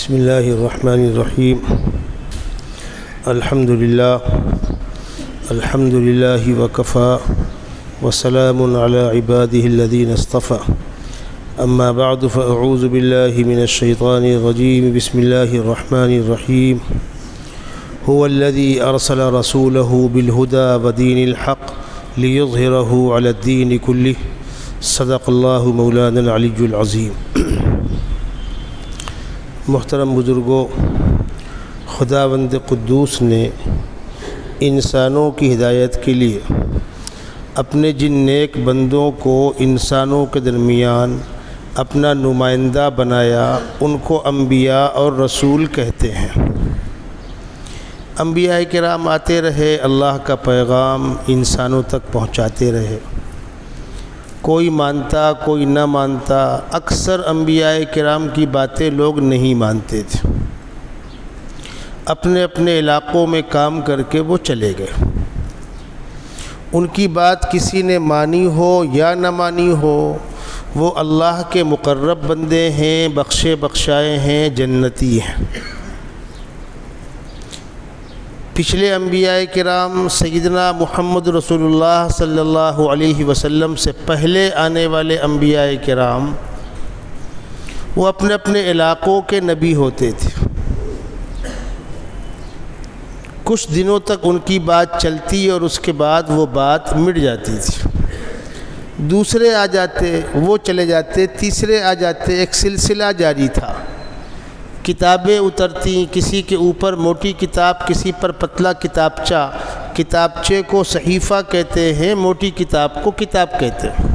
بسم اللہ الرحمن الرحیم الحمد للہ وکفی وسلام علی عباده الذین اصطفى اما بعد فاعوذ باللہ من الشیطان الرجیم بسم اللہ الرحمن الرحیم هو الذی ارسل رسوله بالهدى ودین الحق لیظہرہ علی الدین کلہ صدق اللہ مولانا العلی العظیم۔ محترم بزرگوں، خداوند قدوس نے انسانوں کی ہدایت کے لیے اپنے جن نیک بندوں کو انسانوں کے درمیان اپنا نمائندہ بنایا ان کو انبیاء اور رسول کہتے ہیں۔ انبیاء کرام آتے رہے، اللہ کا پیغام انسانوں تک پہنچاتے رہے، کوئی مانتا کوئی نہ مانتا، اکثر انبیاء کرام کی باتیں لوگ نہیں مانتے تھے، اپنے اپنے علاقوں میں کام کر کے وہ چلے گئے۔ ان کی بات کسی نے مانی ہو یا نہ مانی ہو، وہ اللہ کے مقرب بندے ہیں، بخشے بخشائے ہیں، جنتی ہیں۔ پچھلے انبیاء کرام سیدنا محمد رسول اللہ صلی اللہ علیہ وسلم سے پہلے آنے والے انبیاء کرام وہ اپنے اپنے علاقوں کے نبی ہوتے تھے۔ کچھ دنوں تک ان کی بات چلتی اور اس کے بعد وہ بات مٹ جاتی تھی، دوسرے آ جاتے، وہ چلے جاتے، تیسرے آ جاتے، ایک سلسلہ جاری تھا۔ کتابیں اترتی، کسی کے اوپر موٹی کتاب، کسی پر پتلا کتابچہ، کتابچے کو صحیفہ کہتے ہیں، موٹی کتاب کو کتاب کہتے ہیں۔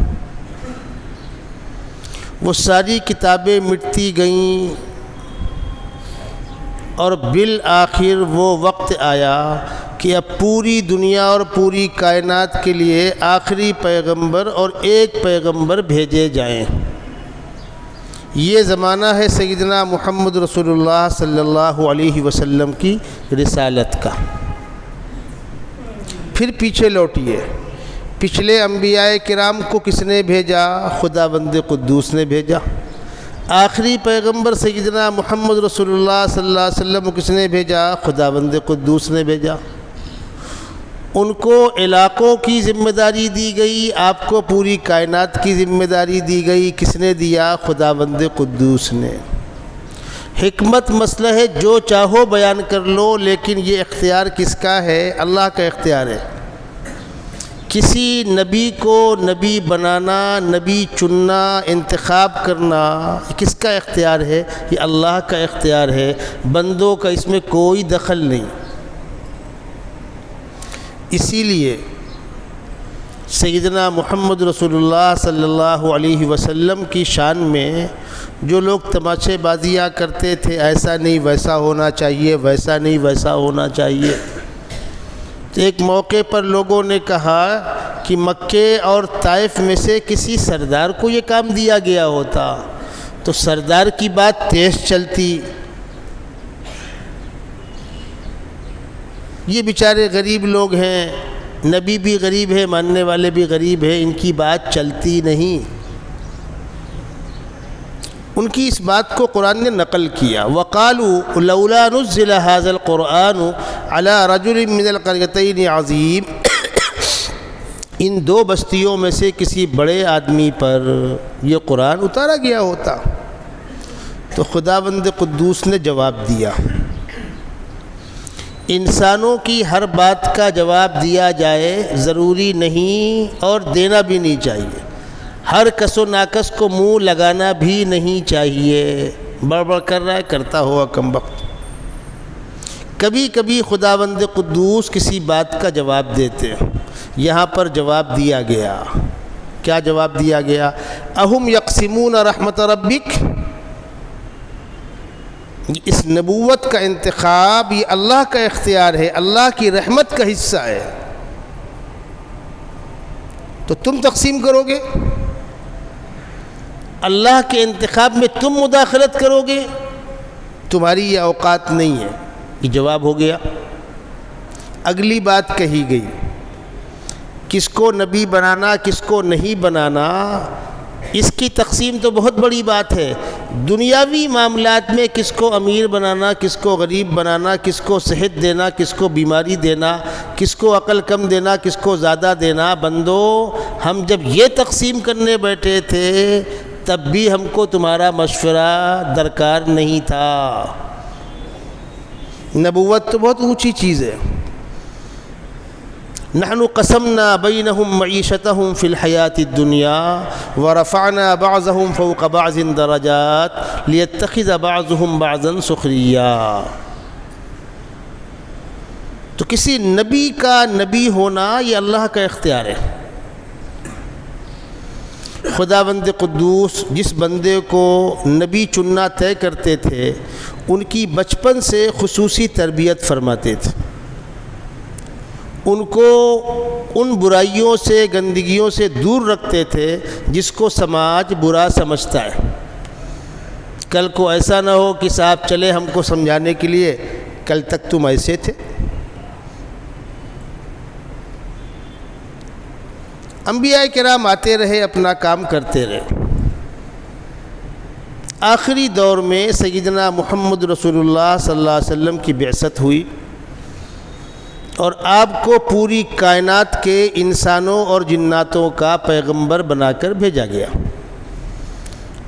وہ ساری کتابیں مٹتی گئیں اور بالآخر وہ وقت آیا کہ اب پوری دنیا اور پوری کائنات کے لیے آخری پیغمبر اور ایک پیغمبر بھیجے جائیں۔ یہ زمانہ ہے سیدنا محمد رسول اللہ صلی اللہ علیہ وسلم کی رسالت کا۔ پھر پیچھے لوٹیے، پچھلے انبیاء کرام کو کس نے بھیجا؟ خداوند قدوس نے بھیجا۔ آخری پیغمبر سیدنا محمد رسول اللہ صلی اللہ علیہ وسلم کو کس نے بھیجا؟ خداوند قدوس نے بھیجا۔ ان کو علاقوں کی ذمہ داری دی گئی، آپ کو پوری کائنات کی ذمہ داری دی گئی۔ کس نے دیا؟ خداوند قدوس نے۔ حکمت مسئلہ ہے، جو چاہو بیان کر لو، لیکن یہ اختیار کس کا ہے؟ اللہ کا اختیار ہے۔ کسی نبی کو نبی بنانا، نبی چننا، انتخاب کرنا کس کا اختیار ہے؟ یہ اللہ کا اختیار ہے، بندوں کا اس میں کوئی دخل نہیں۔ اسی لیے سیدنا محمد رسول اللہ صلی اللہ علیہ وسلم کی شان میں جو لوگ تماشے بازیاں کرتے تھے، ایسا نہیں ویسا ہونا چاہیے، ویسا نہیں ویسا ہونا چاہیے، تو ایک موقع پر لوگوں نے کہا کہ مکے اور طائف میں سے کسی سردار کو یہ کام دیا گیا ہوتا تو سردار کی بات تیز چلتی۔ یہ بیچارے غریب لوگ ہیں، نبی بھی غریب ہے، ماننے والے بھی غریب ہیں، ان کی بات چلتی نہیں۔ ان کی اس بات کو قرآن نے نقل کیا۔ وَقَالُوا لَوْلَا نُزِّلَ هَذَا الْقُرْآنُ عَلَى رَجُلٍ مِّنَ الْقَرْيَتَيْنِ عَظِيمٍ، ان دو بستیوں میں سے کسی بڑے آدمی پر یہ قرآن اتارا گیا ہوتا تو خداوند قدوس نے جواب دیا۔ انسانوں کی ہر بات کا جواب دیا جائے ضروری نہیں اور دینا بھی نہیں چاہیے، ہر کس و ناکس کو منہ لگانا بھی نہیں چاہیے۔ بڑبڑ کر رہا ہے، کرتا ہوا کمبخت۔ کبھی کبھی خداوند قدوس کسی بات کا جواب دیتے ہیں، یہاں پر جواب دیا گیا۔ کیا جواب دیا گیا؟ اہم یقسمون رحمت ربک، اس نبوت کا انتخاب یہ اللہ کا اختیار ہے، اللہ کی رحمت کا حصہ ہے، تو تم تقسیم کرو گے؟ اللہ کے انتخاب میں تم مداخلت کرو گے؟ تمہاری یہ اوقات نہیں ہے۔ یہ جواب ہو گیا۔ اگلی بات کہی گئی، کس کو نبی بنانا کس کو نہیں بنانا اس کی تقسیم تو بہت بڑی بات ہے۔ دنیاوی معاملات میں کس کو امیر بنانا، کس کو غریب بنانا، کس کو صحت دینا، کس کو بیماری دینا، کس کو عقل کم دینا، کس کو زیادہ دینا، بندو ہم جب یہ تقسیم کرنے بیٹھے تھے تب بھی ہم کو تمہارا مشورہ درکار نہیں تھا۔ نبوت تو بہت اونچی چیز ہے۔ نحن قسمنا بینہم معیشتہم فی الحیاۃ الدنیا ورفعنا بعضهم فوق بعض درجات لیتخذ بعضهم بعضا سخریا۔ تو کسی نبی کا نبی ہونا یہ اللہ کا اختیار ہے۔ خداوند قدوس جس بندے کو نبی چننا طے کرتے تھے ان کی بچپن سے خصوصی تربیت فرماتے تھے، ان کو ان برائیوں سے گندگیوں سے دور رکھتے تھے جس کو سماج برا سمجھتا ہے۔ کل کو ایسا نہ ہو کہ صاحب چلے ہم کو سمجھانے کے لیے، کل تک تم ایسے تھے۔ انبیاء کرام آتے رہے، اپنا کام کرتے رہے۔ آخری دور میں سیدنا محمد رسول اللہ صلی اللہ علیہ وسلم کی بعثت ہوئی اور آپ کو پوری کائنات کے انسانوں اور جناتوں کا پیغمبر بنا کر بھیجا گیا،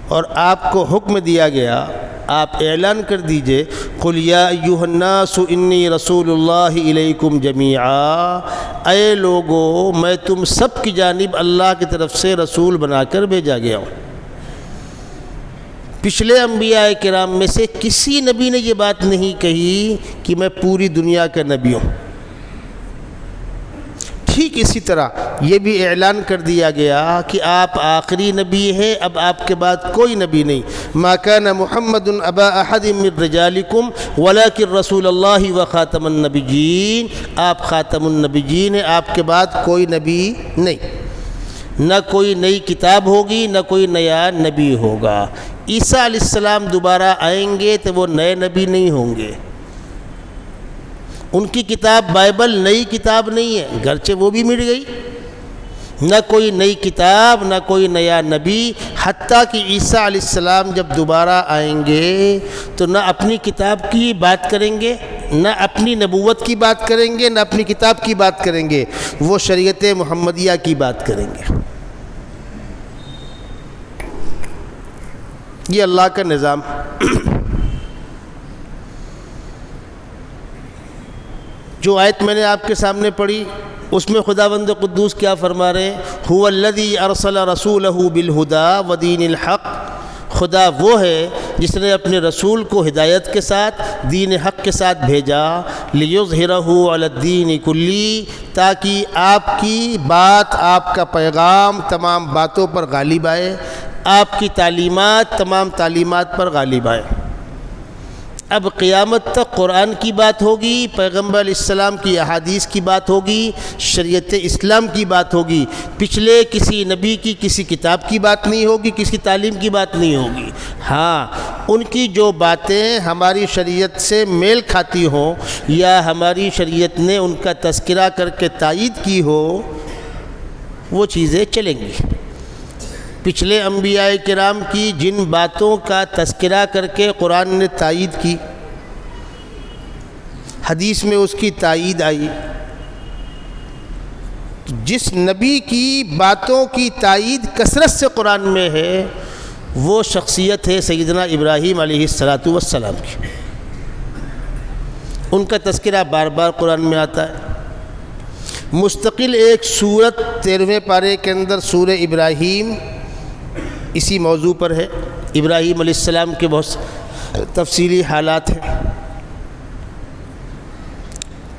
اور آپ کو حکم دیا گیا، آپ اعلان کر دیجئے قُلْ يَا أَيُّهَا النَّاسُ إِنِّي رَسُولُ اللَّهِ إِلَيْكُمْ جَمِيعًا، اے لوگو میں تم سب کی جانب اللہ کی طرف سے رسول بنا کر بھیجا گیا ہوں۔ پچھلے انبیاء کرام میں سے کسی نبی نے یہ بات نہیں کہی کہ میں پوری دنیا کا نبی ہوں۔ ٹھیک اسی طرح یہ بھی اعلان کر دیا گیا کہ آپ آخری نبی ہیں، اب آپ کے بعد کوئی نبی نہیں۔ ما کان محمد ابا احد من رجالکم ولکن رسول اللہ و خاتم النبیین، آپ خاتم النبیین ہیں، آپ کے بعد کوئی نبی نہیں، نہ کوئی نئی کتاب ہوگی نہ کوئی نیا نبی ہوگا۔ عیسیٰ علیہ السلام دوبارہ آئیں گے تو وہ نئے نبی نہیں ہوں گے۔ ان کی کتاب بائبل نئی کتاب نہیں ہے، گرچہ وہ بھی مٹ گئی۔ نہ کوئی نئی کتاب نہ کوئی نیا نبی، حتیٰ کہ عیسیٰ علیہ السلام جب دوبارہ آئیں گے تو نہ اپنی کتاب کی بات کریں گے، نہ اپنی نبوت کی بات کریں گے، نہ اپنی کتاب کی بات کریں گے، وہ شریعت محمدیہ کی بات کریں گے۔ یہ اللہ کا نظام۔ جو آیت میں نے آپ کے سامنے پڑھی اس میں خداوند قدوس کیا فرما رہے ہیں؟ هو الذی ارسل رسولہ بالہدی ودین الحق، خدا وہ ہے جس نے اپنے رسول کو ہدایت کے ساتھ دین حق کے ساتھ بھیجا، لیظہرہ علی الدین کلی، تاکہ آپ کی بات، آپ کا پیغام تمام باتوں پر غالب آئے، آپ کی تعلیمات تمام تعلیمات پر غالب آئے۔ اب قیامت تک قرآن کی بات ہوگی، پیغمبر علیہ السلام کی احادیث کی بات ہوگی، شریعت اسلام کی بات ہوگی، پچھلے کسی نبی کی کسی کتاب کی بات نہیں ہوگی، کسی تعلیم کی بات نہیں ہوگی۔ ہاں ان کی جو باتیں ہماری شریعت سے میل کھاتی ہوں یا ہماری شریعت نے ان کا تذکرہ کر کے تائید کی ہو وہ چیزیں چلیں گی۔ پچھلے انبیاء کرام کی جن باتوں کا تذکرہ کر کے قرآن نے تائید کی، حدیث میں اس کی تائید آئی، جس نبی کی باتوں کی تائید کثرت سے قرآن میں ہے وہ شخصیت ہے سیدنا ابراہیم علیہ السلام کی۔ ان کا تذکرہ بار بار قرآن میں آتا ہے۔ مستقل ایک سورت 13ویں پارے کے اندر سورہ ابراہیم اسی موضوع پر ہے۔ ابراہیم علیہ السلام کے بہت تفصیلی حالات ہیں۔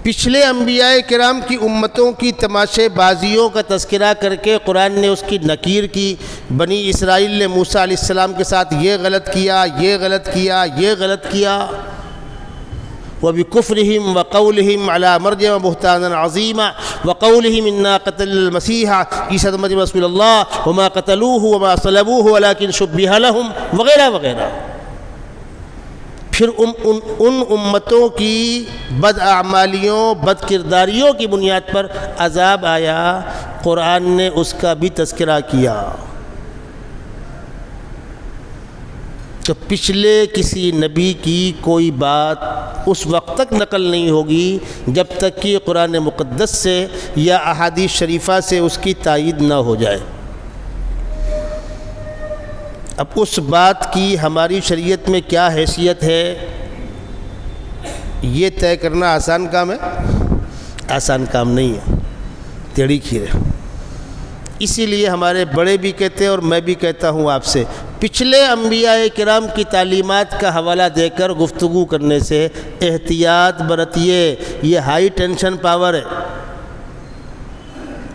پچھلے انبیاء کرام کی امتوں کی تماشے بازیوں کا تذکرہ کر کے قرآن نے اس کی نکیر کی۔ بنی اسرائیل نے موسیٰ علیہ السلام کے ساتھ یہ غلط کیا، یہ غلط کیا، یہ غلط کیا۔ وَبِكُفْرِهِمْ وَقَوْلِهِمْ عَلَى مَرْيَمَ بُهْتَانًا عَظِيمًا وَقَوْلِهِمْ إِنَّا قَتَلْنَا الْمَسِيحَ عِيسَى ابْنَ مَرْيَمَ رَسُولَ اللَّهِ وَمَا قَتَلُوهُ وَمَا صَلَبُوهُ وَلَكِنْ شُبِّهَ لَهُمْ وغیرہ وغیرہ۔ پھر ان امتوں کی بد اعمالیوں، بد کرداریوں کی بنیاد پر عذاب آیا، قرآن نے اس کا بھی تذکرہ کیا۔ تو پچھلے کسی نبی کی کوئی بات اس وقت تک نقل نہیں ہوگی جب تک کہ قرآن مقدس سے یا احادیث شریفہ سے اس کی تائید نہ ہو جائے۔ اب اس بات کی ہماری شریعت میں کیا حیثیت ہے، یہ طے کرنا آسان کام ہے؟ آسان کام نہیں ہے، ٹیڑھی کھیر ہے۔ اسی لیے ہمارے بڑے بھی کہتے ہیں اور میں بھی کہتا ہوں آپ سے، پچھلے انبیاء کرام کی تعلیمات کا حوالہ دے کر گفتگو کرنے سے احتیاط برتیے، یہ ہائی ٹینشن پاور ہے،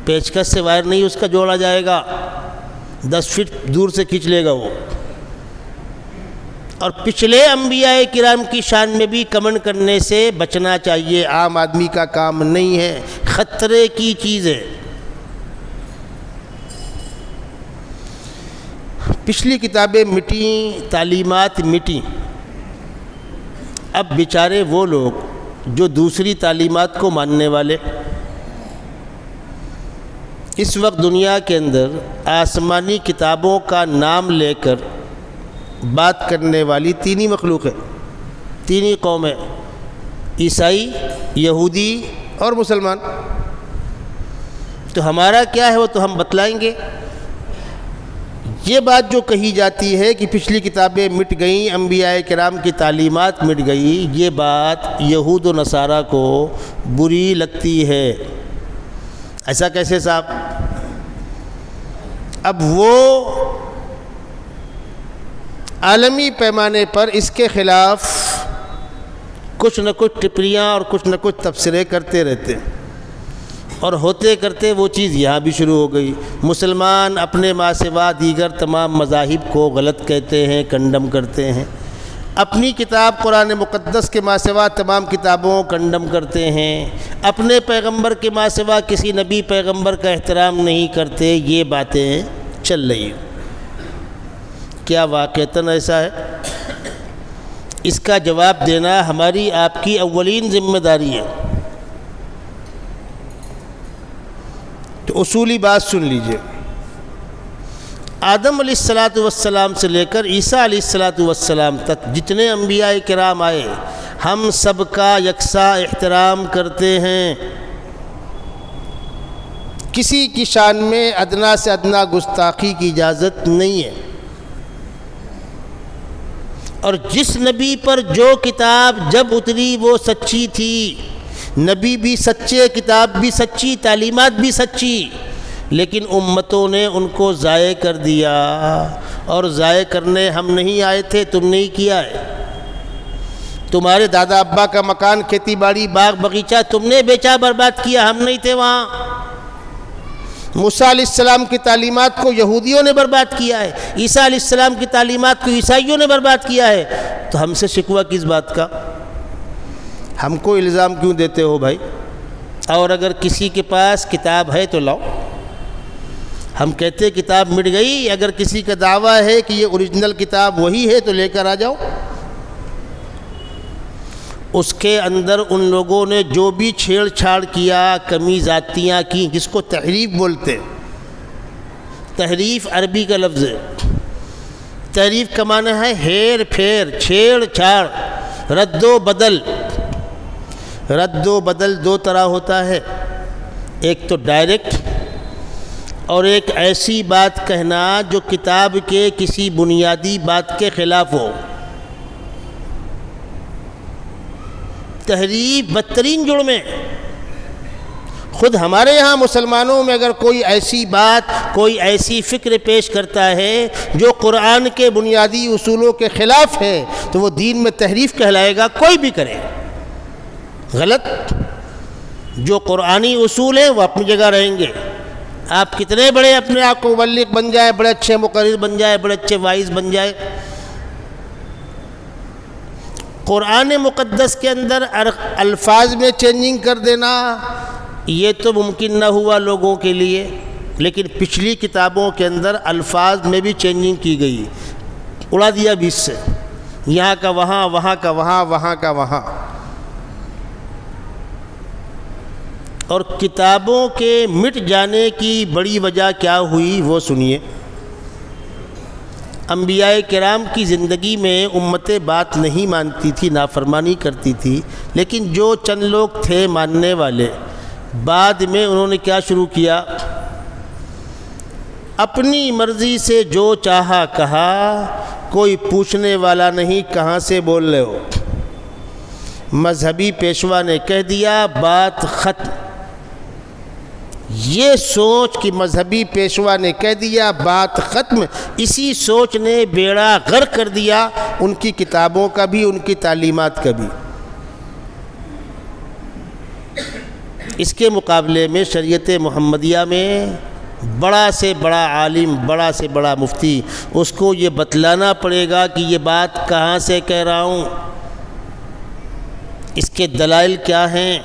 پیچکس سے وائر نہیں اس کا جوڑا جائے گا، 10 فٹ دور سے کھینچ لے گا وہ۔ اور پچھلے انبیاء کرام کی شان میں بھی کمنٹ کرنے سے بچنا چاہیے، عام آدمی کا کام نہیں ہے، خطرے کی چیز ہے۔ پچھلی کتابیں مٹیں، تعلیمات مٹیں، اب بیچارے وہ لوگ جو دوسری تعلیمات کو ماننے والے، اس وقت دنیا کے اندر آسمانی کتابوں کا نام لے کر بات کرنے والی 3 ہی مخلوق ہے، 3 ہی قوم ہے، عیسائی، یہودی اور مسلمان۔ تو ہمارا کیا ہے وہ تو ہم بتلائیں گے۔ یہ بات جو کہی جاتی ہے کہ پچھلی کتابیں مٹ گئیں، انبیاء کرام کی تعلیمات مٹ گئی، یہ بات یہود و نصارہ کو بری لگتی ہے۔ ایسا کیسے صاحب؟ اب وہ عالمی پیمانے پر اس کے خلاف کچھ نہ کچھ ٹپڑیاں اور کچھ نہ کچھ تبصرے کرتے رہتے ہیں، اور ہوتے کرتے وہ چیز یہاں بھی شروع ہو گئی۔ مسلمان اپنے ما سوا دیگر تمام مذاہب کو غلط کہتے ہیں، کنڈم کرتے ہیں، اپنی کتاب قرآن مقدس کے ما سوا تمام کتابوں کنڈم کرتے ہیں، اپنے پیغمبر کے ما سوا کسی نبی پیغمبر کا احترام نہیں کرتے، یہ باتیں چل رہی ہیں۔ کیا واقعتاً ایسا ہے؟ اس کا جواب دینا ہماری آپ کی اولین ذمہ داری ہے۔ تو اصولی بات سن لیجئے، آدم علیہ السلام سے لے کر عیسیٰ علیہ السلام تک جتنے انبیاء کرام آئے، ہم سب کا یکساں احترام کرتے ہیں، کسی کی شان میں ادنا سے ادنا گستاخی کی اجازت نہیں ہے۔ اور جس نبی پر جو کتاب جب اتری وہ سچی تھی، نبی بھی سچے، کتاب بھی سچی، تعلیمات بھی سچی، لیکن امتوں نے ان کو ضائع کر دیا، اور ضائع کرنے ہم نہیں آئے تھے، تم نے ہی کیا ہے۔ تمہارے دادا ابا کا مکان، کھیتی باڑی، باغ باغیچہ تم نے بیچا، برباد کیا، ہم نہیں تھے وہاں۔ موسیٰ علیہ السلام کی تعلیمات کو یہودیوں نے برباد کیا ہے، عیسیٰ علیہ السلام کی تعلیمات کو عیسائیوں نے برباد کیا ہے، تو ہم سے شکوہ کس بات کا؟ ہم کو الزام کیوں دیتے ہو بھائی؟ اور اگر کسی کے پاس کتاب ہے تو لاؤ۔ ہم کہتے کتاب مٹ گئی، اگر کسی کا دعویٰ ہے کہ یہ اوریجنل کتاب وہی ہے تو لے کر آ جاؤ۔ اس کے اندر ان لوگوں نے جو بھی چھیڑ چھاڑ کیا، کمی زیادتیاں کی، جس کو تحریف بولتے ہیں، تحریف عربی کا لفظ ہے، تحریف کا معنی ہے ہیر پھیر، چھیڑ چھاڑ، رد و بدل۔ رد و بدل 2 طرح ہوتا ہے، ایک تو ڈائریکٹ، اور ایک ایسی بات کہنا جو کتاب کے کسی بنیادی بات کے خلاف ہو۔ تحریف بدترین جرم ہے۔ خود ہمارے یہاں مسلمانوں میں اگر کوئی ایسی بات، کوئی ایسی فکر پیش کرتا ہے جو قرآن کے بنیادی اصولوں کے خلاف ہے تو وہ دین میں تحریف کہلائے گا، کوئی بھی کرے غلط۔ جو قرآنی اصول ہیں وہ اپنی جگہ رہیں گے، آپ کتنے بڑے اپنے آپ کو مبلغ بن جائے، بڑے اچھے مقرر بن جائے، بڑے اچھے وائز بن جائے، قرآن مقدس کے اندر الفاظ میں چینجنگ کر دینا یہ تو ممکن نہ ہوا لوگوں کے لیے، لیکن پچھلی کتابوں کے اندر الفاظ میں بھی چینجنگ کی گئی، اڑا دیا بیچ سے، یہاں کا وہاں، وہاں کا وہاں، وہاں کا وہاں۔ اور کتابوں کے مٹ جانے کی بڑی وجہ کیا ہوئی وہ سنیے۔ انبیاء کرام کی زندگی میں امتیں بات نہیں مانتی تھی، نافرمانی کرتی تھی، لیکن جو چند لوگ تھے ماننے والے، بعد میں انہوں نے کیا شروع کیا؟ اپنی مرضی سے جو چاہا کہا، کوئی پوچھنے والا نہیں کہاں سے بول رہے ہو۔ مذہبی پیشوا نے کہہ دیا، بات ختم۔ یہ سوچ کہ مذہبی پیشوا نے کہہ دیا بات ختم، اسی سوچ نے بیڑا غرق کر دیا ان کی کتابوں کا بھی، ان کی تعلیمات کا بھی۔ اس کے مقابلے میں شریعت محمدیہ میں بڑا سے بڑا عالم، بڑا سے بڑا مفتی، اس کو یہ بتلانا پڑے گا کہ یہ بات کہاں سے کہہ رہا ہوں، اس کے دلائل کیا ہیں،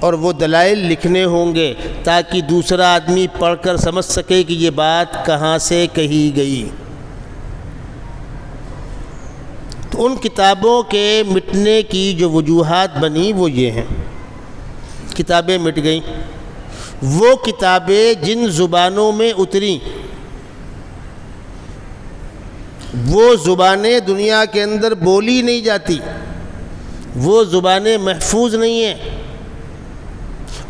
اور وہ دلائل لکھنے ہوں گے تاکہ دوسرا آدمی پڑھ کر سمجھ سکے کہ یہ بات کہاں سے کہی گئی۔ تو ان کتابوں کے مٹنے کی جو وجوہات بنی وہ یہ ہیں، کتابیں مٹ گئیں۔ وہ کتابیں جن زبانوں میں اتریں، وہ زبانیں دنیا کے اندر بولی نہیں جاتی، وہ زبانیں محفوظ نہیں ہیں،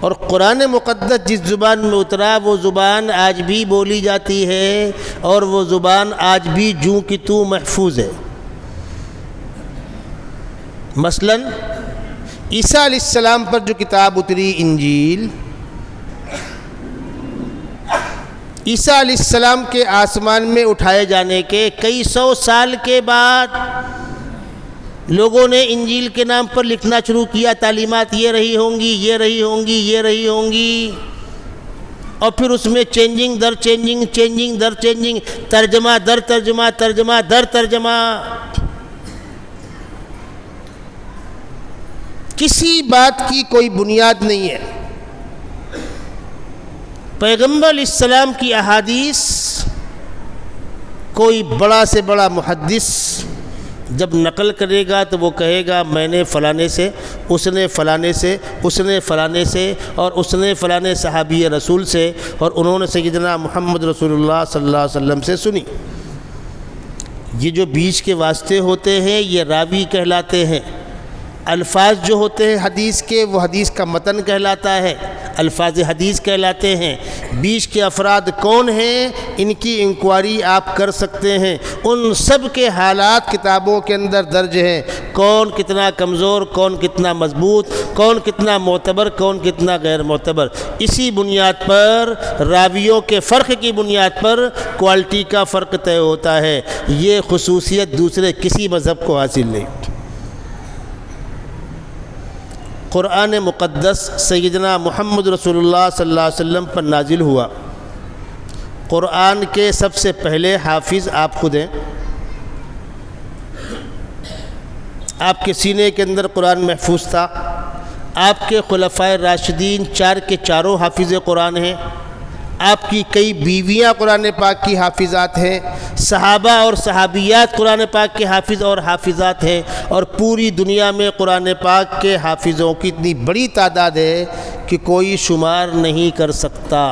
اور قرآن مقدس جس زبان میں اترا وہ زبان آج بھی بولی جاتی ہے، اور وہ زبان آج بھی جوں کی توں محفوظ ہے۔ مثلا عیسیٰ علیہ السلام پر جو کتاب اتری انجیل، عیسیٰ علیہ السلام کے آسمان میں اٹھائے جانے کے کئی سو سال کے بعد لوگوں نے انجیل کے نام پر لکھنا شروع کیا، تعلیمات یہ رہی ہوں گی، یہ رہی ہوں گی، یہ رہی ہوں گی، اور پھر اس میں چینجنگ در چینجنگ، چینجنگ در چینجنگ، ترجمہ در ترجمہ، ترجمہ در ترجمہ، کسی بات کی کوئی بنیاد نہیں ہے۔ پیغمبر علیہ السلام کی احادیث کوئی بڑا سے بڑا محدث جب نقل کرے گا تو وہ کہے گا میں نے فلانے سے، اس نے فلانے سے، اس نے فلانے سے، اور اس نے فلانے صحابی رسول سے، اور انہوں نے سیدنا محمد رسول اللہ صلی اللہ علیہ وسلم سے سنی۔ یہ جو بیچ کے واسطے ہوتے ہیں یہ راوی کہلاتے ہیں۔ الفاظ جو ہوتے ہیں حدیث کے وہ حدیث کا متن کہلاتا ہے، الفاظ حدیث کہلاتے ہیں۔ بیچ کے افراد کون ہیں ان کی انکوائری آپ کر سکتے ہیں، ان سب کے حالات کتابوں کے اندر درج ہیں، کون کتنا کمزور، کون کتنا مضبوط، کون کتنا معتبر، کون کتنا غیر معتبر۔ اسی بنیاد پر راویوں کے فرق کی بنیاد پر کوالٹی کا فرق طے ہوتا ہے۔ یہ خصوصیت دوسرے کسی مذہب کو حاصل نہیں۔ قرآن مقدس سیدنا محمد رسول اللہ صلی اللہ علیہ وسلم پر نازل ہوا۔ قرآن کے سب سے پہلے حافظ آپ خود ہیں، آپ کے سینے کے اندر قرآن محفوظ تھا۔ آپ کے خلفائے راشدین چار کے چاروں حافظ قرآن ہیں، آپ کی کئی بیویاں قرآن پاک کی حافظات ہیں، صحابہ اور صحابیات قرآن پاک کے حافظ اور حافظات ہیں، اور پوری دنیا میں قرآن پاک کے حافظوں کی اتنی بڑی تعداد ہے کہ کوئی شمار نہیں کر سکتا۔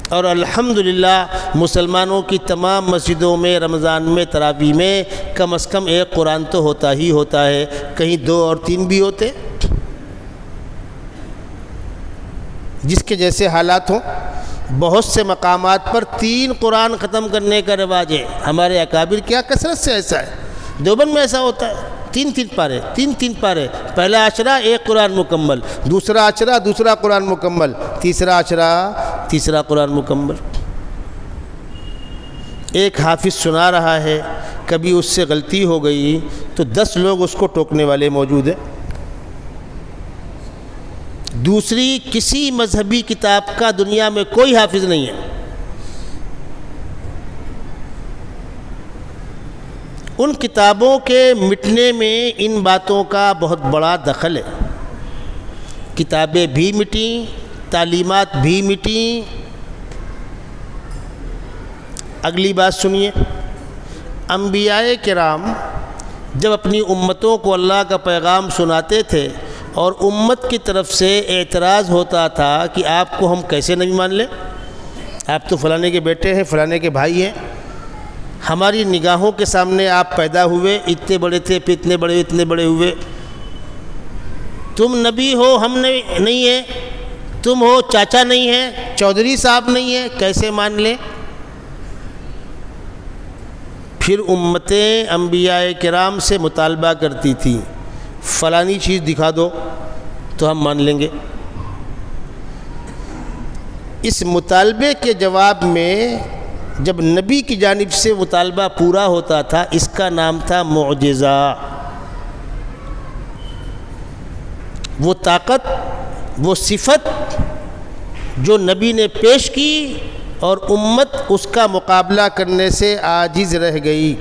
اور الحمدللہ مسلمانوں کی تمام مسجدوں میں رمضان میں تراویح میں کم از کم ایک قرآن تو ہوتا ہی ہوتا ہے، کہیں 2 اور 3 بھی ہوتے، جس کے جیسے حالات ہوں۔ بہت سے مقامات پر 3 قرآن ختم کرنے کا رواج ہے۔ ہمارے اکابر کیا کثرت سے ایسا ہے، دیوبند میں ایسا ہوتا ہے، 3 پارے، 3 پارے، پہلا عشرہ 1 قرآن مکمل، دوسرا عشرہ دوسرا قرآن مکمل، تیسرا عشرہ تیسرا قرآن مکمل۔ ایک حافظ سنا رہا ہے، کبھی اس سے غلطی ہو گئی تو 10 لوگ اس کو ٹوکنے والے موجود ہیں۔ دوسری کسی مذہبی کتاب کا دنیا میں کوئی حافظ نہیں ہے۔ ان کتابوں کے مٹنے میں ان باتوں کا بہت بڑا دخل ہے۔ کتابیں بھی مٹیں، تعلیمات بھی مٹیں۔ اگلی بات سنیے، انبیاء کرام جب اپنی امتوں کو اللہ کا پیغام سناتے تھے اور امت کی طرف سے اعتراض ہوتا تھا کہ آپ کو ہم کیسے نبی مان لیں، آپ تو فلانے کے بیٹے ہیں، فلانے کے بھائی ہیں، ہماری نگاہوں کے سامنے آپ پیدا ہوئے، اتنے بڑے تھے، پھر اتنے بڑے ہوئے، تم نبی ہو، ہم نہیں ہیں، تم ہو، چاچا نہیں ہیں، چودھری صاحب نہیں ہیں، کیسے مان لیں؟ پھر امتیں انبیاء کرام سے مطالبہ کرتی تھیں، فلانی چیز دکھا دو تو ہم مان لیں گے۔ اس مطالبے کے جواب میں جب نبی کی جانب سے مطالبہ پورا ہوتا تھا، اس کا نام تھا معجزہ۔ وہ طاقت، وہ صفت جو نبی نے پیش کی اور امت اس کا مقابلہ کرنے سے عاجز رہ گئی۔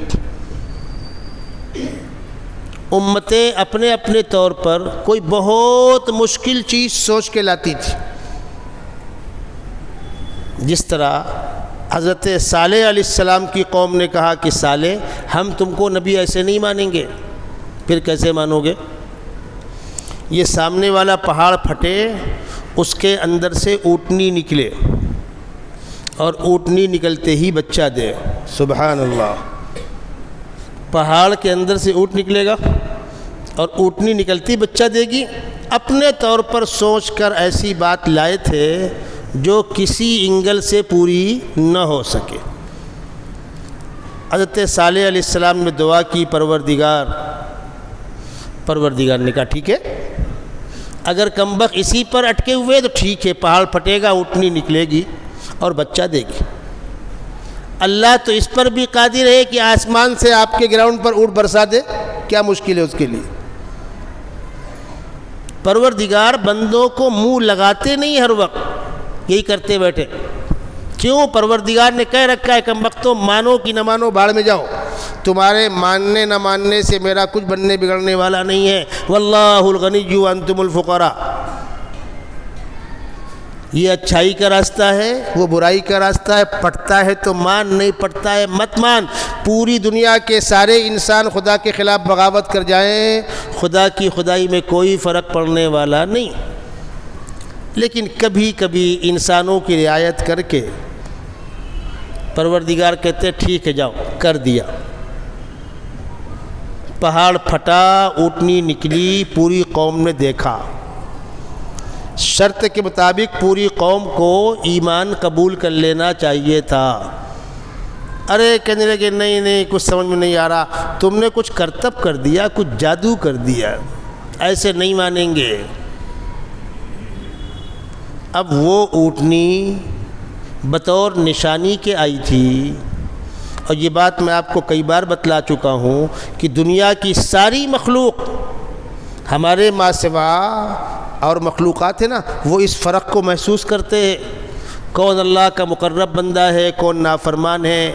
امتیں اپنے اپنے طور پر کوئی بہت مشکل چیز سوچ کے لاتی تھی، جس طرح حضرت صالح علیہ السلام کی قوم نے کہا کہ صالح ہم تم کو نبی ایسے نہیں مانیں گے۔ پھر کیسے مانو گے؟ یہ سامنے والا پہاڑ پھٹے، اس کے اندر سے اونٹنی نکلے اور اونٹنی نکلتے ہی بچہ دے۔ سبحان اللہ! پہاڑ کے اندر سے اونٹ نکلے گا اور اونٹنی نکلتی بچہ دے گی۔ اپنے طور پر سوچ کر ایسی بات لائے تھے جو کسی اینگل سے پوری نہ ہو سکے۔ حضرت صالح علیہ السلام نے دعا کی، پروردگار نے کہا ٹھیک ہے، اگر کمبخت اسی پر اٹکے ہوئے تو ٹھیک ہے، پہاڑ پھٹے گا، اونٹنی نکلے گی اور بچہ دے گی۔ اللہ تو اس پر بھی قادر ہے کہ آسمان سے آپ کے گراؤنڈ پر اونٹ برسا دے، کیا مشکل ہے اس کے لیے؟ پروردگار بندوں کو منہ لگاتے نہیں ہر وقت، یہی کرتے بیٹھے۔ کیوں؟ پروردگار نے کہہ رکھا ہے کمبختوں مانو کہ نہ مانو بھاڑ میں جاؤ، تمہارے ماننے نہ ماننے سے میرا کچھ بننے بگڑنے والا نہیں ہے۔ واللہ الغنی وانتم الفقراء۔ یہ اچھائی کا راستہ ہے، وہ برائی کا راستہ ہے، پٹتا ہے تو مان، نہیں پٹتا ہے مت مان۔ پوری دنیا کے سارے انسان خدا کے خلاف بغاوت کر جائیں، خدا کی خدائی میں کوئی فرق پڑنے والا نہیں۔ لیکن کبھی کبھی انسانوں کی رعایت کر کے پروردگار کہتے ٹھیک ہے جاؤ، کر دیا۔ پہاڑ پھٹا، اونٹنی نکلی، پوری قوم نے دیکھا۔ شرط کے مطابق پوری قوم کو ایمان قبول کر لینا چاہیے تھا۔ ارے کہنے لگے نہیں کچھ سمجھ میں نہیں آ رہا، تم نے کچھ کرتب کر دیا، کچھ جادو کر دیا، ایسے نہیں مانیں گے۔ اب وہ اونٹنی بطور نشانی کے آئی تھی، اور یہ بات میں آپ کو کئی بار بتلا چکا ہوں کہ دنیا کی ساری مخلوق ہمارے ماں سوا اور مخلوقات ہیں نا، وہ اس فرق کو محسوس کرتے ہیں، کون اللہ کا مقرب بندہ ہے، کون نافرمان ہے۔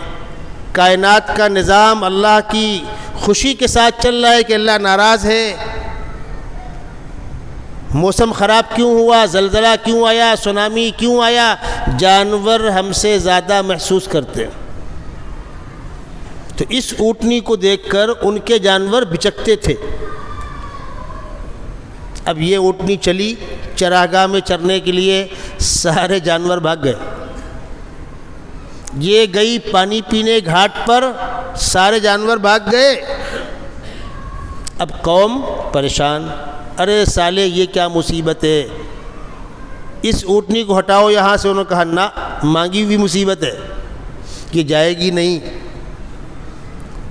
کائنات کا نظام اللہ کی خوشی کے ساتھ چل رہا ہے کہ اللہ ناراض ہے۔ موسم خراب کیوں ہوا، زلزلہ کیوں آیا، سونامی کیوں آیا، جانور ہم سے زیادہ محسوس کرتے ہیں۔ تو اس اونٹنی کو دیکھ کر ان کے جانور بچکتے تھے۔ اب یہ اونٹنی چلی چراگاہ میں چرنے کے لیے، سارے جانور بھاگ گئے۔ یہ گئی پانی پینے گھاٹ پر، سارے جانور بھاگ گئے۔ اب قوم پریشان، ارے سالے یہ کیا مصیبت ہے، اس اونٹنی کو ہٹاؤ یہاں سے۔ انہوں نے کہا نہ، مانگی ہوئی مصیبت ہے، یہ جائے گی نہیں۔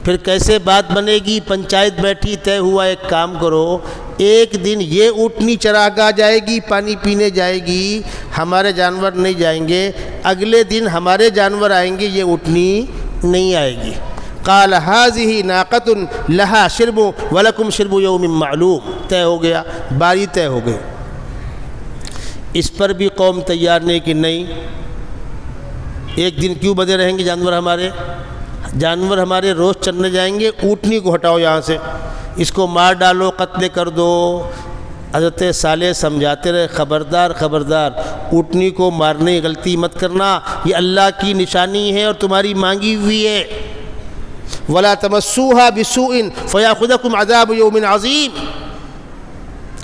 پھر کیسے بات بنے گی؟ پنچایت بیٹھی، طے ہوا ایک کام کرو، ایک دن یہ اونٹنی چراگاہ جائے گی، پانی پینے جائے گی، ہمارے جانور نہیں جائیں گے، اگلے دن ہمارے جانور آئیں گے، یہ اونٹنی نہیں آئے گی۔ قال هذه ناقة لها شرب ولكم شرب يوم معلوم۔ طے ہو گیا، باری طے ہو گئی۔ اس پر بھی قوم تیار نہیں کہ نہیں، ایک دن کیوں بدے رہیں گے جانور ہمارے روز چرنے جائیں گے، اونٹنی کو ہٹاؤ یہاں سے، اس کو مار ڈالو، قتل کر دو۔ حضرت صالح سمجھاتے رہے خبردار خبردار، اونٹنی کو مارنے غلطی مت کرنا، یہ اللہ کی نشانی ہے اور تمہاری مانگی ہوئی ہے۔ وَلَا تَمَسُّوهَا بِسُوءٍ فَيَأْخُذَكُمْ عَذَابُ يَوْمٍ عَظِيمٍ۔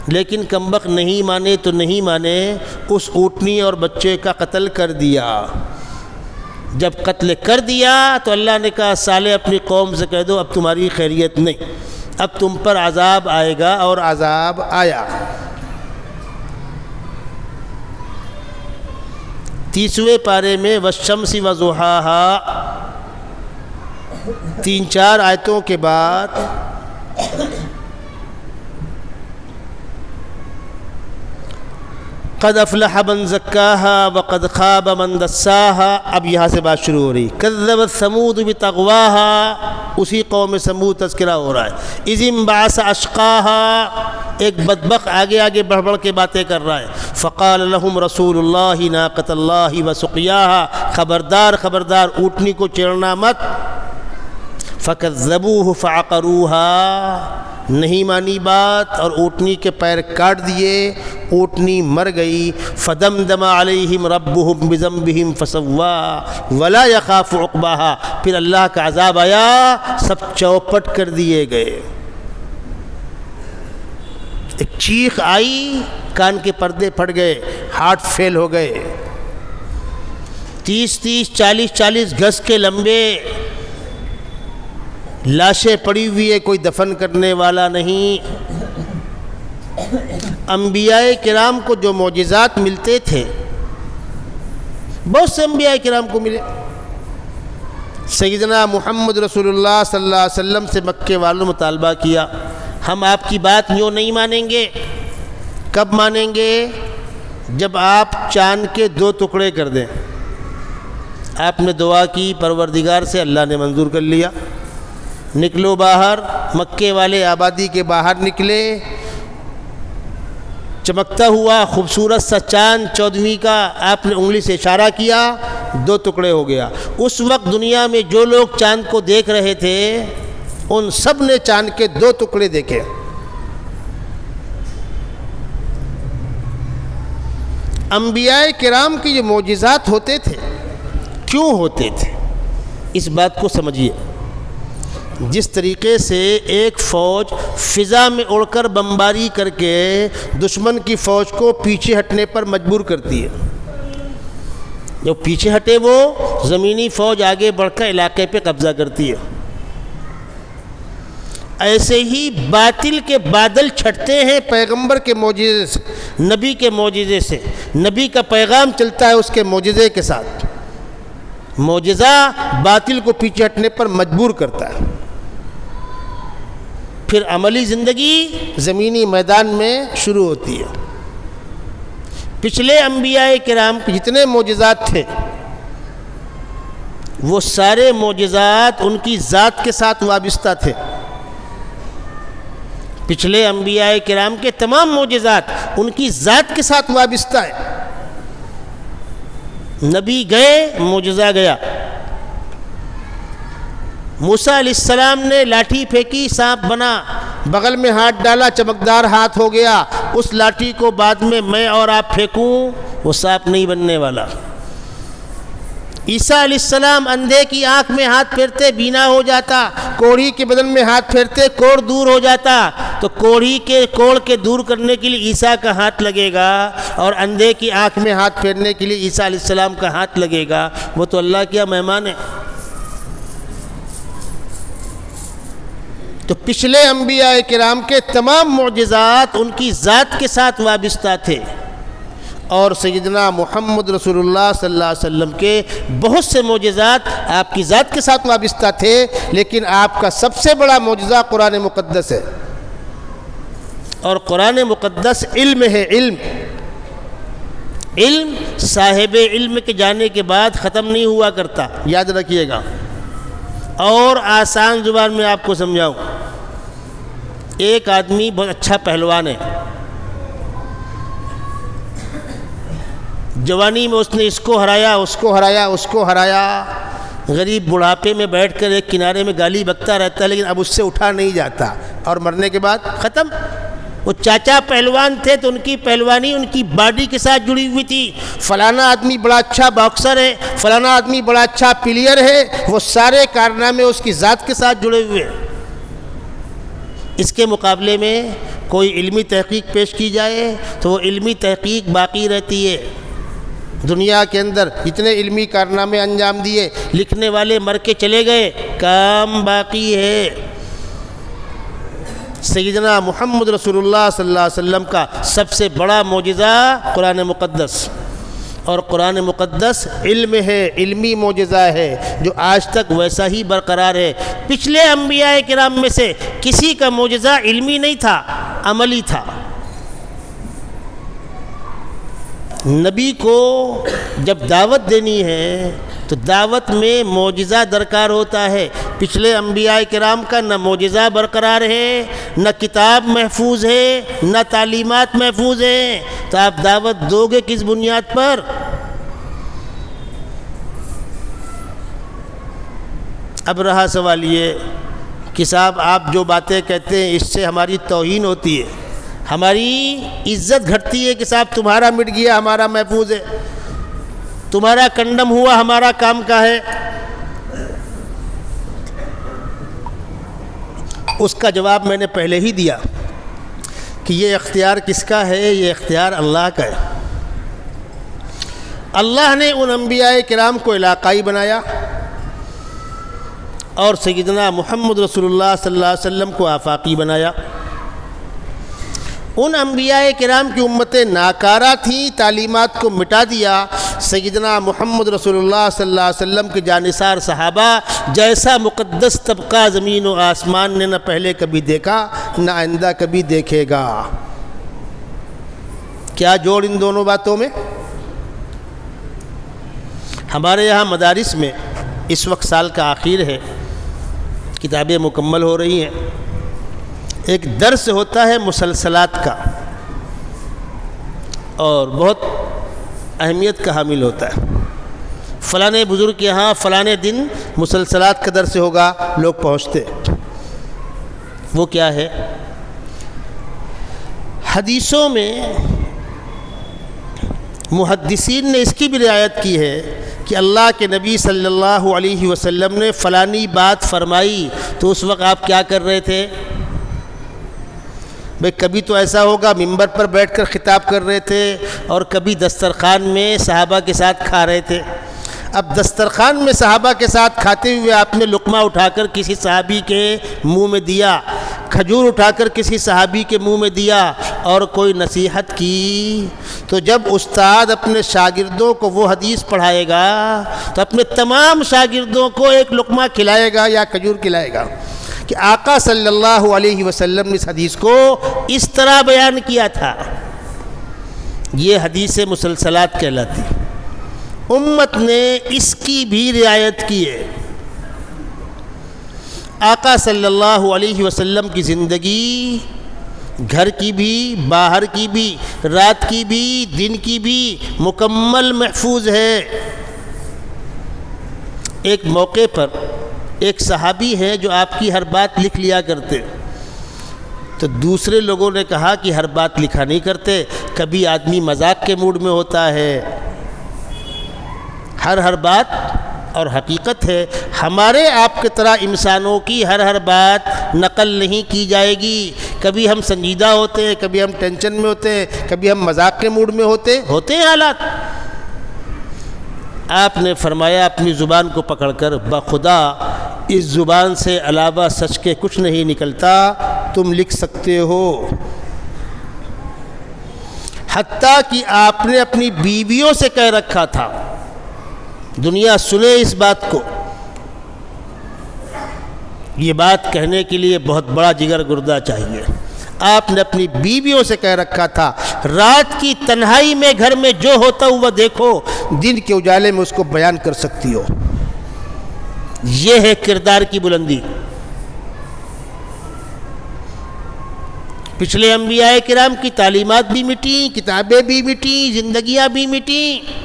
لیکن کمبخت نہیں مانے تو نہیں مانے، اس اونٹنی اور بچے کا قتل کر دیا۔ جب قتل کر دیا تو اللہ نے کہا صالح اپنی قوم سے کہہ دو اب تمہاری خیریت نہیں، اب تم پر عذاب آئے گا، اور عذاب آیا۔ 30ویں پارے میں والشمس وضحاہا 3-4 آیتوں کے بعد قد افلح من زکاہا وقد خاب من دساہا، اب یہاں سے بات شروع ہو رہی۔ کذبت ثمود بطغواہا، اسی قوم ثمود تذکرہ ہو رہا ہے۔ اذ انبعث اشقاہا، ایک بدبخت آگے آگے بڑھ بڑھ کے باتیں کر رہا ہے۔ فقال لهم رسول اللہ ناقۃ اللہ وسقیاہا، خبردار خبردار اونٹنی کو چڑھنا مت۔ فکذبوہ فعقروہا، نہیں مانی بات اور اونٹنی کے پیر کاٹ دیے، اونٹنی مر گئی۔ فدمدم علیہم ربہم بذنبہم فسواہا ولا یخاف عقباہا، پھر اللہ کا عذاب آیا، سب چوپٹ کر دیے گئے۔ ایک چیخ آئی، کان کے پردے پھٹ گئے، ہارٹ فیل ہو گئے۔ 30-30 40-40 گز کے لمبے لاشیں پڑی ہوئی ہے، کوئی دفن کرنے والا نہیں۔ انبیاء کرام کو جو معجزات ملتے تھے، بہت سے انبیاء کرام کو ملے۔ سیدنا محمد رسول اللہ صلی اللہ علیہ وسلم سے مکے والوں نے مطالبہ کیا، ہم آپ کی بات یوں نہیں مانیں گے۔ کب مانیں گے؟ جب آپ چاند کے 2 ٹکڑے کر دیں۔ آپ نے دعا کی پروردگار سے، اللہ نے منظور کر لیا۔ نکلو باہر، مکے والے آبادی کے باہر نکلے، چمکتا ہوا خوبصورت سا چاند 14ویں کا آپ نے انگلی سے اشارہ کیا، 2 ٹکڑے ہو گیا۔ اس وقت دنیا میں جو لوگ چاند کو دیکھ رہے تھے ان سب نے چاند کے 2 ٹکڑے دیکھے۔ انبیاء کرام کے یہ معجزات ہوتے تھے، کیوں ہوتے تھے؟ اس بات کو سمجھیے۔ جس طریقے سے ایک فوج فضا میں اڑ کر بمباری کر کے دشمن کی فوج کو پیچھے ہٹنے پر مجبور کرتی ہے، جو پیچھے ہٹے وہ زمینی فوج آگے بڑھ کر علاقے پہ قبضہ کرتی ہے، ایسے ہی باطل کے بادل چھٹتے ہیں پیغمبر کے معجزے سے، نبی کے معجزے سے۔ نبی کا پیغام چلتا ہے اس کے معجزے کے ساتھ، معجزہ باطل کو پیچھے ہٹنے پر مجبور کرتا ہے۔ پھر عملی زندگی زمینی میدان میں شروع ہوتی ہے۔ پچھلے انبیاء کرام کے جتنے معجزات تھے وہ سارے معجزات ان کی ذات کے ساتھ وابستہ تھے۔ پچھلے انبیاء کرام کے تمام معجزات ان کی ذات کے ساتھ وابستہ ہیں۔ نبی گئے، معجزہ گیا۔ موسیٰ علیہ السلام نے لاٹھی پھینکی، سانپ بنا، بغل میں ہاتھ ڈالا، چمکدار ہاتھ ہو گیا۔ اس لاٹھی کو بعد میں اور آپ پھینکوں، وہ سانپ نہیں بننے والا۔ عیسیٰ علیہ السلام اندھے کی آنکھ میں ہاتھ پھیرتے بینا ہو جاتا، کوڑھی کے بدن میں ہاتھ پھیرتے کوڑ دور ہو جاتا۔ تو کوڑھی کے کوڑ کے دور کرنے کے لیے عیسیٰ کا ہاتھ لگے گا، اور اندھے کی آنکھ میں ہاتھ پھیرنے کے لیے عیسیٰ علیہ السلام کا ہاتھ لگے گا۔ وہ تو اللہ کیا مہمان ہے۔ تو پچھلے انبیاء کرام کے تمام معجزات ان کی ذات کے ساتھ وابستہ تھے، اور سیدنا محمد رسول اللہ صلی اللہ علیہ وسلم کے بہت سے معجزات آپ کی ذات کے ساتھ وابستہ تھے، لیکن آپ کا سب سے بڑا معجزہ قرآن مقدس ہے، اور قرآن مقدس علم ہے۔ علم صاحب علم کے جانے کے بعد ختم نہیں ہوا کرتا، یاد رکھیے گا۔ اور آسان زبان میں آپ کو سمجھاؤں، ایک آدمی بہت اچھا پہلوان ہے، جوانی میں اس نے اس کو ہرایا، اس کو ہرایا، اس کو ہرایا، غریب بڑھاپے میں بیٹھ کر ایک کنارے میں گالی بکتا رہتا ہے، لیکن اب اس سے اٹھا نہیں جاتا، اور مرنے کے بعد ختم۔ وہ چاچا پہلوان تھے تو ان کی پہلوانی ان کی باڈی کے ساتھ جڑی ہوئی تھی۔ فلانا آدمی بڑا اچھا باکسر ہے، فلانا آدمی بڑا اچھا پلیئر ہے، وہ سارے کارنامے اس کی ذات کے ساتھ جڑے ہوئے ہیں۔ اس کے مقابلے میں کوئی علمی تحقیق پیش کی جائے تو وہ علمی تحقیق باقی رہتی ہے، دنیا کے اندر جتنے علمی کارنامے انجام دیے، لکھنے والے مر کے چلے گئے، کام باقی ہے۔ سیدنا محمد رسول اللہ صلی اللہ علیہ وسلم کا سب سے بڑا معجزہ قرآن مقدس، اور قرآن مقدس علم ہے، علمی معجزہ ہے جو آج تک ویسا ہی برقرار ہے۔ پچھلے انبیاء کرام میں سے کسی کا معجزہ علمی نہیں تھا، عملی تھا۔ نبی کو جب دعوت دینی ہے تو دعوت میں معجزہ درکار ہوتا ہے۔ پچھلے انبیاء کرام کا نہ معجزہ برقرار ہے، نہ کتاب محفوظ ہے، نہ تعلیمات محفوظ ہیں، تو آپ دعوت دو گے کس بنیاد پر؟ اب رہا سوال یہ کہ صاحب آپ جو باتیں کہتے ہیں اس سے ہماری توہین ہوتی ہے، ہماری عزت گھٹتی ہے کہ صاحب تمہارا مٹ گیا ہمارا محفوظ ہے، تمہارا کنڈم ہوا ہمارا کام کا ہے۔ اس کا جواب میں نے پہلے ہی دیا کہ یہ اختیار کس کا ہے؟ یہ اختیار اللہ کا ہے۔ اللہ نے ان انبیاء کرام کو علاقائی بنایا اور سیدنا محمد رسول اللہ صلی اللہ علیہ وسلم کو آفاقی بنایا۔ ان انبیاء کرام کی امتیں ناکارہ تھیں، تعلیمات کو مٹا دیا۔ سیدنا محمد رسول اللہ صلی اللہ علیہ وسلم کے جانثار صحابہ جیسا مقدس طبقہ زمین و آسمان نے نہ پہلے کبھی دیکھا نہ آئندہ کبھی دیکھے گا۔ کیا جوڑ ان دونوں باتوں میں؟ ہمارے یہاں مدارس میں اس وقت سال کا آخر ہے، کتابیں مکمل ہو رہی ہیں، ایک درس ہوتا ہے مسلسلات کا اور بہت اہمیت کا حامل ہوتا ہے۔ فلانے بزرگ کے ہاں فلانے دن مسلسلات کا درس ہوگا، لوگ پہنچتے۔ وہ کیا ہے؟ حدیثوں میں محدثین نے اس کی بھی رعایت کی ہے کہ اللہ کے نبی صلی اللہ علیہ وسلم نے فلانی بات فرمائی تو اس وقت آپ کیا کر رہے تھے؟ بھئی کبھی تو ایسا ہوگا ممبر پر بیٹھ کر خطاب کر رہے تھے اور کبھی دسترخوان میں صحابہ کے ساتھ کھا رہے تھے۔ اب دسترخوان میں صحابہ کے ساتھ کھاتے ہوئے آپ نے لقمہ اٹھا کر کسی صحابی کے منہ میں دیا، کھجور اٹھا کر کسی صحابی کے منہ میں دیا اور کوئی نصیحت کی، تو جب استاد اپنے شاگردوں کو وہ حدیث پڑھائے گا تو اپنے تمام شاگردوں کو ایک لقمہ کھلائے گا یا کھجور کھلائے گا کہ آقا صلی اللہ علیہ وسلم نے اس حدیث کو اس طرح بیان کیا تھا۔ یہ حدیث مسلسلات کہلاتی۔ امت نے اس کی بھی رعایت کی ہے۔ آقا صلی اللہ علیہ وسلم کی زندگی گھر کی بھی، باہر کی بھی، رات کی بھی، دن کی بھی مکمل محفوظ ہے۔ ایک موقع پر ایک صحابی ہے جو آپ کی ہر بات لکھ لیا کرتے، تو دوسرے لوگوں نے کہا کہ ہر بات لکھا نہیں کرتے، کبھی آدمی مذاق کے موڈ میں ہوتا ہے، ہر بات اور حقیقت ہے۔ ہمارے آپ کے طرح انسانوں کی ہر بات نقل نہیں کی جائے گی۔ کبھی ہم سنجیدہ ہوتے ہیں، کبھی ہم ٹینشن میں ہوتے ہیں، کبھی ہم مذاق کے موڈ میں ہوتے ہیں حالات۔ آپ نے فرمایا اپنی زبان کو پکڑ کر، بخدا اس زبان سے علاوہ سچ کے کچھ نہیں نکلتا، تم لکھ سکتے ہو۔ حتیٰ کہ آپ نے اپنی بیویوں سے کہہ رکھا تھا، دنیا سنے اس بات کو، یہ بات کہنے کے لیے بہت بڑا جگر گردہ چاہیے۔ آپ نے اپنی بیویوں سے کہہ رکھا تھا، رات کی تنہائی میں گھر میں جو ہوتا ہوا دیکھو، دن کے اجالے میں اس کو بیان کر سکتی ہو۔ یہ ہے کردار کی بلندی۔ پچھلے انبیاء کرام کی تعلیمات بھی مٹیں، کتابیں بھی مٹیں، زندگیاں بھی مٹیں،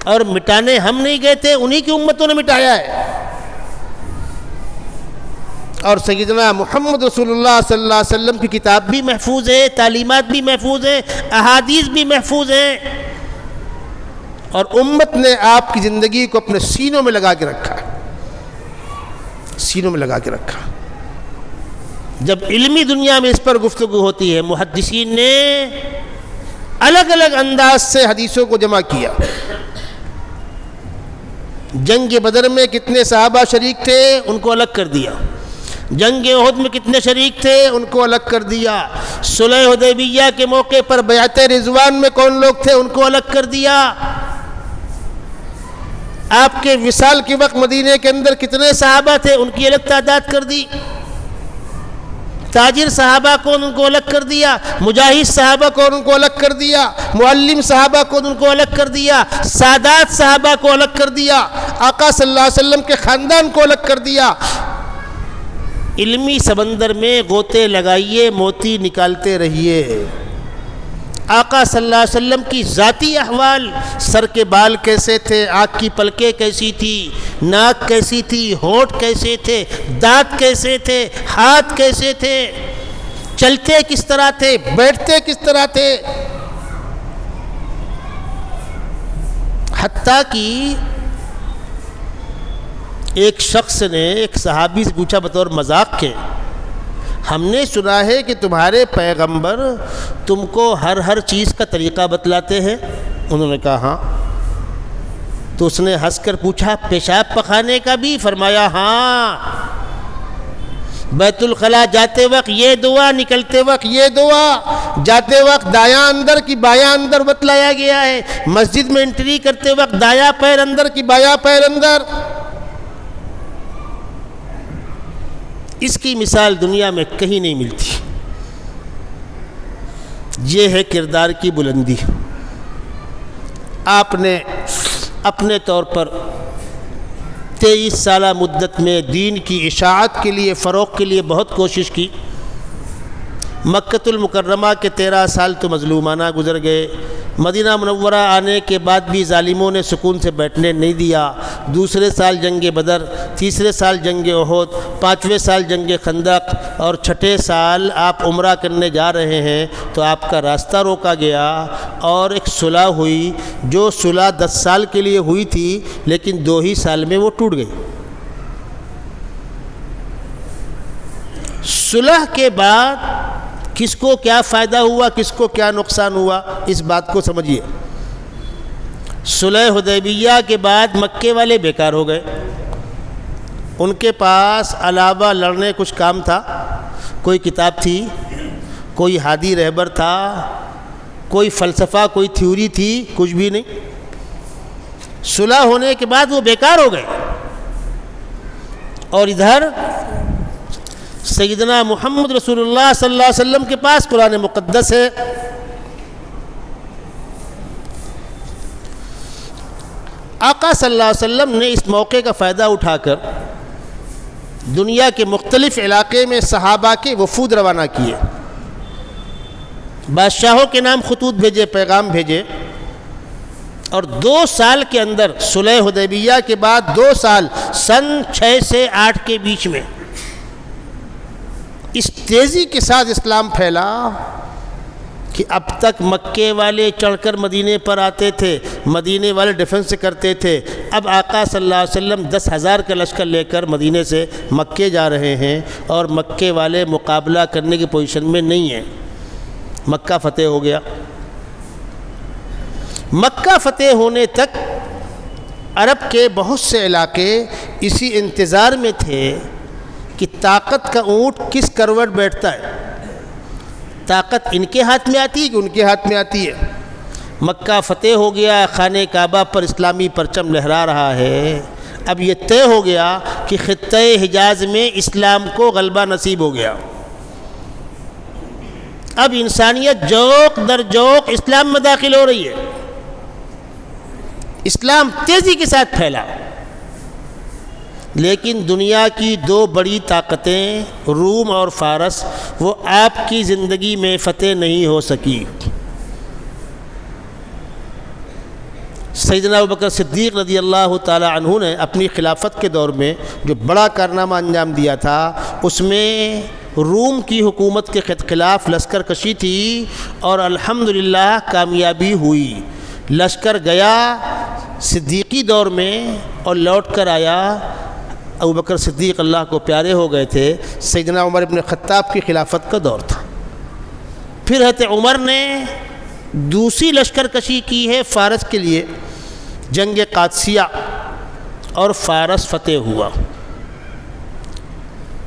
اور مٹانے ہم نہیں گئے تھے، انہی کی امتوں نے مٹایا ہے۔ اور سیدنا محمد رسول اللہ صلی اللہ علیہ وسلم کی کتاب بھی محفوظ ہے، تعلیمات بھی محفوظ ہیں، احادیث بھی محفوظ ہیں، اور امت نے آپ کی زندگی کو اپنے سینوں میں لگا کے رکھا، سینوں میں لگا کے رکھا۔ جب علمی دنیا میں اس پر گفتگو ہوتی ہے، محدثین نے الگ الگ انداز سے حدیثوں کو جمع کیا۔ جنگ بدر میں کتنے صحابہ شریک تھے ان کو الگ کر دیا، جنگ احد میں کتنے شریک تھے ان کو الگ کر دیا، صلح حدیبیہ کے موقع پر بیعت رضوان میں کون لوگ تھے ان کو الگ کر دیا، آپ کے وصال کے وقت مدینے کے اندر کتنے صحابہ تھے ان کی الگ تعداد کر دی، تاجر صحابہ کو ان کو الگ کر دیا، مجاہد صحابہ کو ان کو الگ کر دیا، معلم صحابہ کو ان کو الگ کر دیا، سادات صحابہ کو الگ کر دیا، آقا صلی اللہ علیہ وسلم کے خاندان کو الگ کر دیا۔ علمی سمندر میں غوطے لگائیے، موتی نکالتے رہیے۔ آقا صلی اللہ علیہ وسلم کی ذاتی احوال، سر کے بال کیسے تھے، آنکھ کی پلکیں کیسی تھی، ناک کیسی تھی، ہونٹ کیسے تھے، دانت کیسے تھے، ہاتھ کیسے تھے، چلتے کس طرح تھے، بیٹھتے کس طرح تھے، حتیٰ کہ ایک شخص نے ایک صحابی سے پوچھا بطور مذاق کے، ہم نے سنا ہے کہ تمہارے پیغمبر تم کو ہر چیز کا طریقہ بتلاتے ہیں؟ انہوں نے کہا ہاں۔ تو اس نے ہنس کر پوچھا پیشاب پخانے کا بھی؟ فرمایا ہاں، بیت الخلاء جاتے وقت یہ دعا، نکلتے وقت یہ دعا، جاتے وقت دایاں اندر کی بایاں اندر بتلایا گیا ہے، مسجد میں انٹری کرتے وقت دایاں پیر اندر کی بایاں پیر اندر۔ اس کی مثال دنیا میں کہیں نہیں ملتی۔ یہ ہے کردار کی بلندی۔ آپ نے اپنے طور پر 23 سالہ مدت میں دین کی اشاعت کے لیے، فروغ کے لیے بہت کوشش کی۔ مکۃ المکرمہ کے 13 سال تو مظلومانہ گزر گئے، مدینہ منورہ آنے کے بعد بھی ظالموں نے سکون سے بیٹھنے نہیں دیا۔ دوسرے سال جنگ بدر، تیسرے سال جنگ احد، 5ویں سال جنگ خندق، اور 6ٹھے سال آپ عمرہ کرنے جا رہے ہیں تو آپ کا راستہ روکا گیا اور ایک صلح ہوئی، جو صلح 10 سال کے لیے ہوئی تھی لیکن 2 ہی سال میں وہ ٹوٹ گئی۔ صلح کے بعد کس کو کیا فائدہ ہوا، کس کو کیا نقصان ہوا، اس بات کو سمجھیے۔ صلح حدیبیہ کے بعد مکے والے بیکار ہو گئے، ان کے پاس علاوہ لڑنے کچھ کام تھا؟ کوئی کتاب تھی، کوئی ہادی رہبر تھا، کوئی فلسفہ، کوئی تھیوری تھی؟ کچھ بھی نہیں۔ صلح ہونے کے بعد وہ بیکار ہو گئے، اور ادھر سیدنا محمد رسول اللہ صلی اللہ علیہ وسلم کے پاس قرآن مقدس ہے۔ آقا صلی اللہ علیہ وسلم نے اس موقع کا فائدہ اٹھا کر دنیا کے مختلف علاقے میں صحابہ کے وفود روانہ کیے، بادشاہوں کے نام خطوط بھیجے، پیغام بھیجے، اور 2 سال کے اندر صلح حدیبیہ کے بعد 2 سال سن 6 سے 8 کے بیچ میں اس تیزی کے ساتھ اسلام پھیلا کہ اب تک مکے والے چڑھ کر مدینے پر آتے تھے، مدینے والے ڈیفنس کرتے تھے، اب آقا صلی اللہ علیہ وسلم 10,000 کا لشکر لے کر مدینے سے مکے جا رہے ہیں، اور مکے والے مقابلہ کرنے کی پوزیشن میں نہیں ہیں۔ مکہ فتح ہو گیا۔ مکہ فتح ہونے تک عرب کے بہت سے علاقے اسی انتظار میں تھے کہ طاقت کا اونٹ کس کروٹ بیٹھتا ہے، طاقت ان کے ہاتھ میں آتی ہے کہ ان کے ہاتھ میں آتی ہے۔ مکہ فتح ہو گیا، خانہ کعبہ پر اسلامی پرچم لہرا رہا ہے۔ اب یہ طے ہو گیا کہ خطہ حجاز میں اسلام کو غلبہ نصیب ہو گیا۔ اب انسانیت جوق در جوق اسلام میں داخل ہو رہی ہے، اسلام تیزی کے ساتھ پھیلا۔ لیکن دنیا کی 2 بڑی طاقتیں روم اور فارس، وہ آپ کی زندگی میں فتح نہیں ہو سکی۔ سیدنا ابوبکر صدیق رضی اللہ تعالی عنہ نے اپنی خلافت کے دور میں جو بڑا کارنامہ انجام دیا تھا، اس میں روم کی حکومت کے خلاف لشکر کشی تھی، اور الحمدللہ کامیابی ہوئی۔ لشکر گیا صدیقی دور میں اور لوٹ کر آیا۔ ابوبکر صدیق اللہ کو پیارے ہو گئے تھے، سیدنا عمر بن خطاب کی خلافت کا دور تھا۔ پھر حضرت عمر نے دوسری لشکر کشی کی ہے فارس کے لیے، جنگ قادسیہ، اور فارس فتح ہوا۔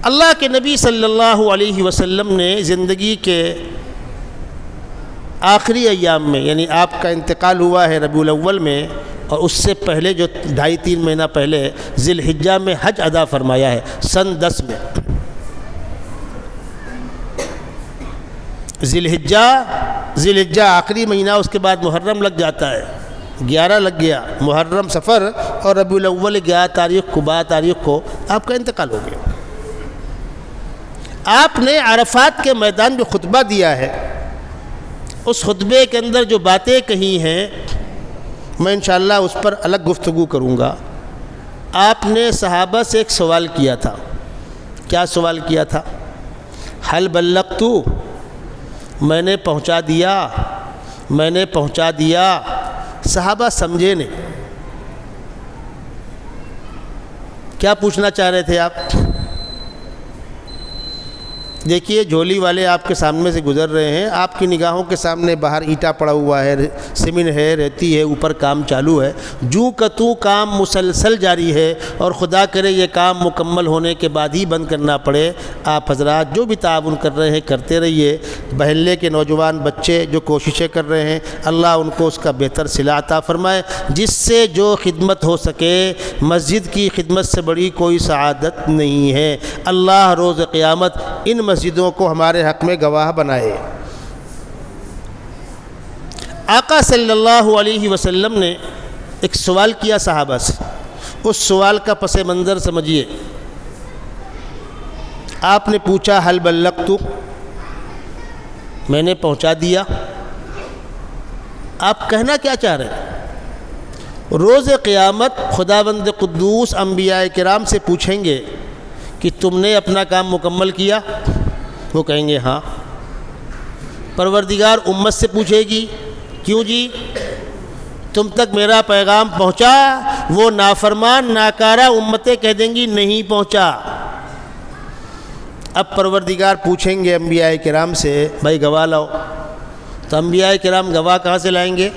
اللہ کے نبی صلی اللہ علیہ وسلم نے زندگی کے آخری ایام میں، یعنی آپ کا انتقال ہوا ہے ربیع الاول میں، اور اس سے پہلے جو 2.5-3 مہینہ پہلے ذی الحجہ میں حج ادا فرمایا ہے، سن 10 میں۔ ذی الحجہ آخری مہینہ، اس کے بعد محرم لگ جاتا ہے، 11 لگ گیا، محرم، سفر اور ربیع الاول 11 تاریخ کو 12 تاریخ کو آپ کا انتقال ہو گیا۔ آپ نے عرفات کے میدان میں خطبہ دیا ہے، اس خطبے کے اندر جو باتیں کہی ہیں میں انشاءاللہ اس پر الگ گفتگو کروں گا۔ آپ نے صحابہ سے ایک سوال کیا تھا۔ کیا سوال کیا تھا؟ حل بلغت، میں نے پہنچا دیا۔ صحابہ سمجھے نہیں۔ کیا پوچھنا چاہ رہے تھے آپ؟ دیکھیے، جھولی والے آپ کے سامنے سے گزر رہے ہیں، آپ کی نگاہوں کے سامنے باہر اینٹا پڑا ہوا ہے، سیمنٹ ہے، ریتی ہے، اوپر کام چالو ہے، جوں کا توں کام مسلسل جاری ہے، اور خدا کرے یہ کام مکمل ہونے کے بعد ہی بند کرنا پڑے۔ آپ حضرات جو بھی تعاون کر رہے ہیں کرتے رہیے۔ بحلے کے نوجوان بچے جو کوششیں کر رہے ہیں، اللہ ان کو اس کا بہتر صلہ عطا فرمائے۔ جس سے جو خدمت ہو سکے، مسجد کی خدمت سے بڑی کوئی سعادت نہیں ہے۔ اللہ روز قیامت ان مسجدوں کو ہمارے حق میں گواہ بنائے۔ آقا صلی اللہ علیہ وسلم نے ایک سوال کیا صحابہ سے، اس سوال کا پس منظر سمجھیے۔ آپ نے پوچھا حل بلغت، میں نے پہنچا دیا۔ آپ کہنا کیا چاہ رہے ہیں؟ روز قیامت خداوند قدوس انبیاء کرام سے پوچھیں گے کہ تم نے اپنا کام مکمل کیا؟ وہ کہیں گے ہاں۔ پروردگار امت سے پوچھے گی، کیوں جی تم تک میرا پیغام پہنچا؟ وہ نافرمان ناکارہ امتیں کہہ دیں گی نہیں پہنچا۔ اب پروردگار پوچھیں گے انبیاء کرام سے، بھائی گواہ لاؤ۔ تو انبیاء کرام گواہ کہاں سے لائیں گے؟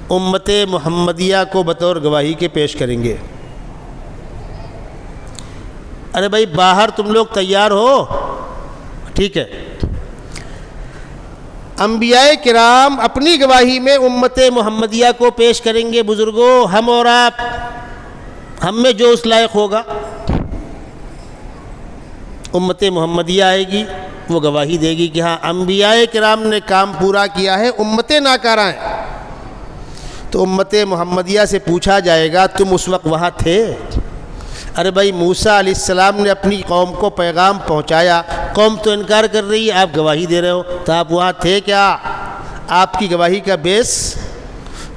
امت محمدیہ کو بطور گواہی کے پیش کریں گے۔ ارے بھائی باہر تم لوگ تیار ہو؟ ٹھیک ہے۔ انبیاء کرام اپنی گواہی میں امت محمدیہ کو پیش کریں گے، بزرگوں ہم اور آپ، ہم میں جو اس لائق ہوگا۔ امت محمدیہ آئے گی، وہ گواہی دے گی کہ ہاں انبیاء کرام نے کام پورا کیا ہے، امتیں ناکارہ ہیں۔ تو امت محمدیہ سے پوچھا جائے گا تم اس وقت وہاں تھے؟ ارے بھائی موسیٰ علیہ السلام نے اپنی قوم کو پیغام پہنچایا، قوم تو انکار کر رہی ہے، آپ گواہی دے رہے ہو، تو آپ وہاں تھے کیا؟ آپ کی گواہی کا بیس؟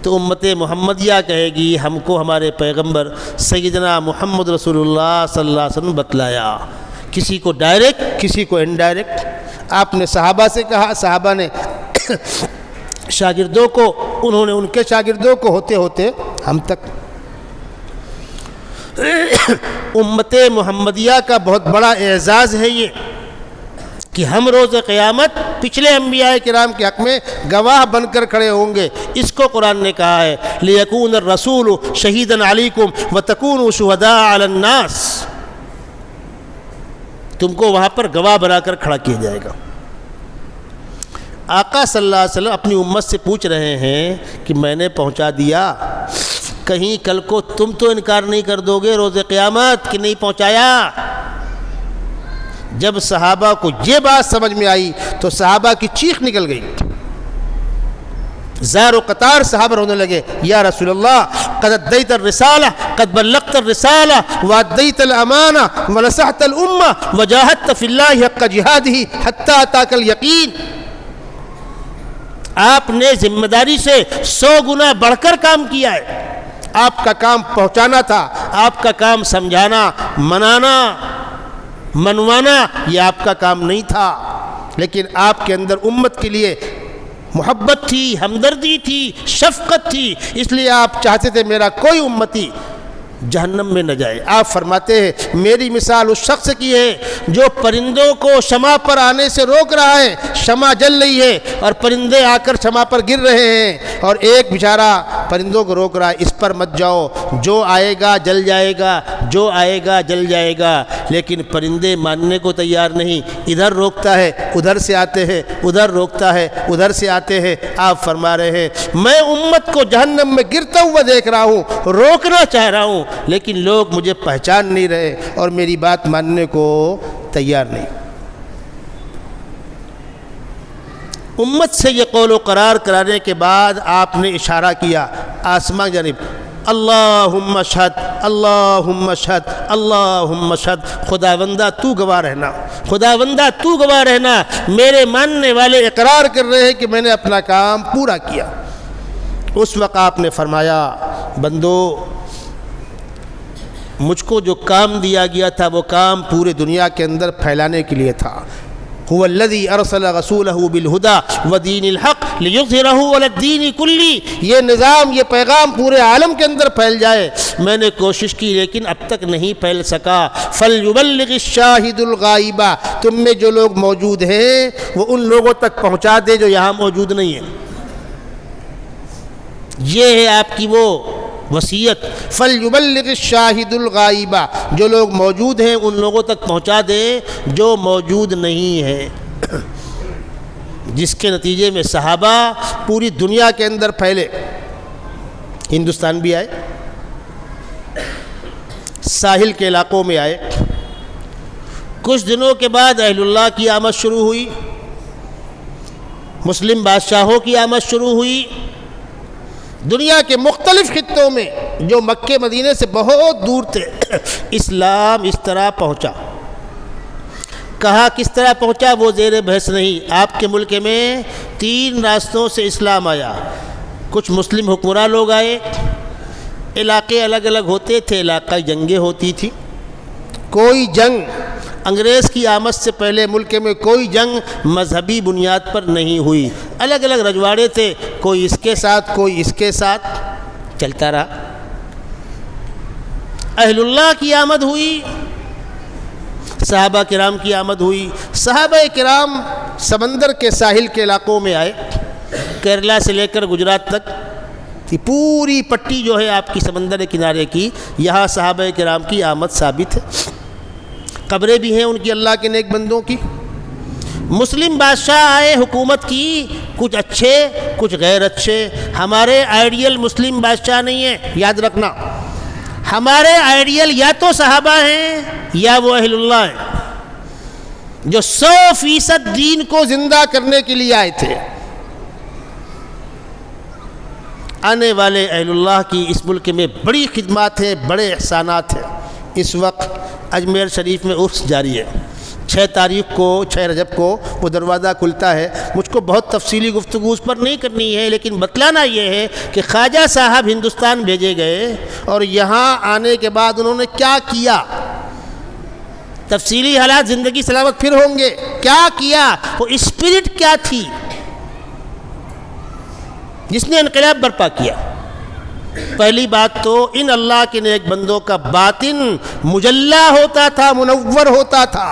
تو امت محمدیہ کہے گی ہم کو ہمارے پیغمبر سیدنا محمد رسول اللہ صلی اللہ علیہ وسلم بتلایا، کسی کو ڈائریکٹ کسی کو انڈائریکٹ۔ آپ نے صحابہ سے کہا، صحابہ نے شاگردوں کو، انہوں نے ان کے شاگردوں کو، ہوتے ہوتے ہم تک۔ امت محمدیہ کا بہت بڑا اعزاز ہے یہ کہ ہم روز قیامت پچھلے انبیاء کرام کے حق میں گواہ بن کر کھڑے ہوں گے۔ اس کو قرآن نے کہا ہے لِيَكُونَ الرَّسُولُ شَهِيدًا عَلَيْكُمْ وَتَكُونُوا شُهَدَاءَ عَلَى النَّاسِ۔ تم کو وہاں پر گواہ بنا کر کھڑا کیا جائے گا۔ آقا صلی اللہ علیہ وسلم اپنی امت سے پوچھ رہے ہیں کہ میں نے پہنچا دیا، کہیں کل کو تم تو انکار نہیں کر دو گے روز قیامت کہ نہیں پہنچایا؟ جب صحابہ کو یہ بات سمجھ میں آئی تو صحابہ کی چیخ نکل گئی، زار و قطار صحابہ رونے لگے، یا رسول اللہ قد ادیت الرسالہ قد بلغت الرسالہ وادیت الامانہ ونصحت الامہ وجاہدت فی اللہ حق جہادہ حتی اتاک الیقین۔ آپ نے ذمہ داری سے 100 گنا بڑھ کر کام کیا ہے۔ آپ کا کام پہنچانا تھا، آپ کا کام سمجھانا، منانا، منوانا، یہ آپ کا کام نہیں تھا، لیکن آپ کے اندر امت کے لیے محبت تھی، ہمدردی تھی، شفقت تھی، اس لیے آپ چاہتے تھے میرا کوئی امتی جہنم میں نہ جائے۔ آپ فرماتے ہیں میری مثال اس شخص کی ہے جو پرندوں کو شمع پر آنے سے روک رہا ہے، شمع جل رہی ہے اور پرندے آ کر شمع پر گر رہے ہیں، اور ایک بیچارہ پرندوں کو روک رہا ہے اس پر مت جاؤ، جو آئے گا جل جائے گا، جو آئے گا جل جائے گا۔ لیکن پرندے ماننے کو تیار نہیں، ادھر روکتا ہے ادھر سے آتے ہیں، ادھر روکتا ہے ادھر سے آتے ہیں۔ آپ فرما رہے ہیں میں امت کو جہنم میں گرتا ہوا دیکھ رہا ہوں، روکنا چاہ رہا ہوں، لیکن لوگ مجھے پہچان نہیں رہے اور میری بات ماننے کو تیار نہیں۔ امت سے یہ قول و قرار کرانے کے بعد آپ نے اشارہ کیا آسمان جانب، اللہم اشہد اللہم اشہد اللہم اشہد، خداوندہ تو گواہ رہنا، خداوندہ تو گواہ رہنا، میرے ماننے والے اقرار کر رہے ہیں کہ میں نے اپنا کام پورا کیا۔ اس وقت آپ نے فرمایا بندو مجھ کو جو کام دیا گیا تھا وہ کام پورے دنیا کے اندر پھیلانے کے لیے تھا۔ هو الذی ارسل رسولہ بالہدی ودین الحق لیظہرہ علی الدین کلہ، یہ نظام یہ پیغام پورے عالم کے اندر پھیل جائے، میں نے کوشش کی لیکن اب تک نہیں پھیل سکا۔ فلیبلغ الشاہد الغائب، تم میں جو لوگ موجود ہیں وہ ان لوگوں تک پہنچا دے جو یہاں موجود نہیں ہیں۔ یہ ہے آپ کی وہ وصیت، فلیبلغ الشاہد الغائب، جو لوگ موجود ہیں ان لوگوں تک پہنچا دے جو موجود نہیں ہیں، جس کے نتیجے میں صحابہ پوری دنیا کے اندر پھیلے، ہندوستان بھی آئے، ساحل کے علاقوں میں آئے۔ کچھ دنوں کے بعد اہل اللہ کی آمد شروع ہوئی، مسلم بادشاہوں کی آمد شروع ہوئی، دنیا کے مختلف خطوں میں جو مکے مدینے سے بہت دور تھے اسلام اس طرح پہنچا۔ کہا کس طرح پہنچا وہ زیر بحث نہیں، آپ کے ملک میں 3 راستوں سے اسلام آیا۔ کچھ مسلم حکمراں لوگ آئے، علاقے الگ الگ ہوتے تھے، علاقائی جنگیں ہوتی تھی، کوئی جنگ انگریز کی آمد سے پہلے ملک میں کوئی جنگ مذہبی بنیاد پر نہیں ہوئی، الگ الگ رجواڑے تھے، کوئی اس کے ساتھ کوئی اس کے ساتھ، چلتا رہا۔ اہل اللہ کی آمد ہوئی، صحابہ کرام کی آمد ہوئی، صحابہ کرام سمندر کے ساحل کے علاقوں میں آئے، کیرلا سے لے کر گجرات تک کی پوری پٹی جو ہے آپ کی سمندر کنارے کی، یہاں صحابہ کرام کی آمد ثابت ہے، قبریں بھی ہیں ان کی اللہ کے نیک بندوں کی۔ مسلم بادشاہ آئے حکومت کی، کچھ اچھے کچھ غیر اچھے، ہمارے آئیڈیل مسلم بادشاہ نہیں ہیں، یاد رکھنا، ہمارے آئیڈیل یا تو صحابہ ہیں یا وہ اہل اللہ ہیں جو 100% دین کو زندہ کرنے کے لیے آئے تھے۔ آنے والے اہل اللہ کی اس ملک میں بڑی خدمات ہیں، بڑے احسانات ہیں۔ اس وقت اجمیر شریف میں عرس جاری ہے، 6 تاریخ کو 6 رجب کو وہ دروازہ کھلتا ہے۔ مجھ کو بہت تفصیلی گفتگو اس پر نہیں کرنی ہے، لیکن بتلانا یہ ہے کہ خواجہ صاحب ہندوستان بھیجے گئے اور یہاں آنے کے بعد انہوں نے کیا کیا، تفصیلی حالات زندگی سلامت پھر ہوں گے، کیا کیا، وہ اسپرٹ کیا تھی جس نے انقلاب برپا کیا۔ پہلی بات تو ان اللہ کے نیک بندوں کا باطن مجلہ ہوتا تھا، منور ہوتا تھا،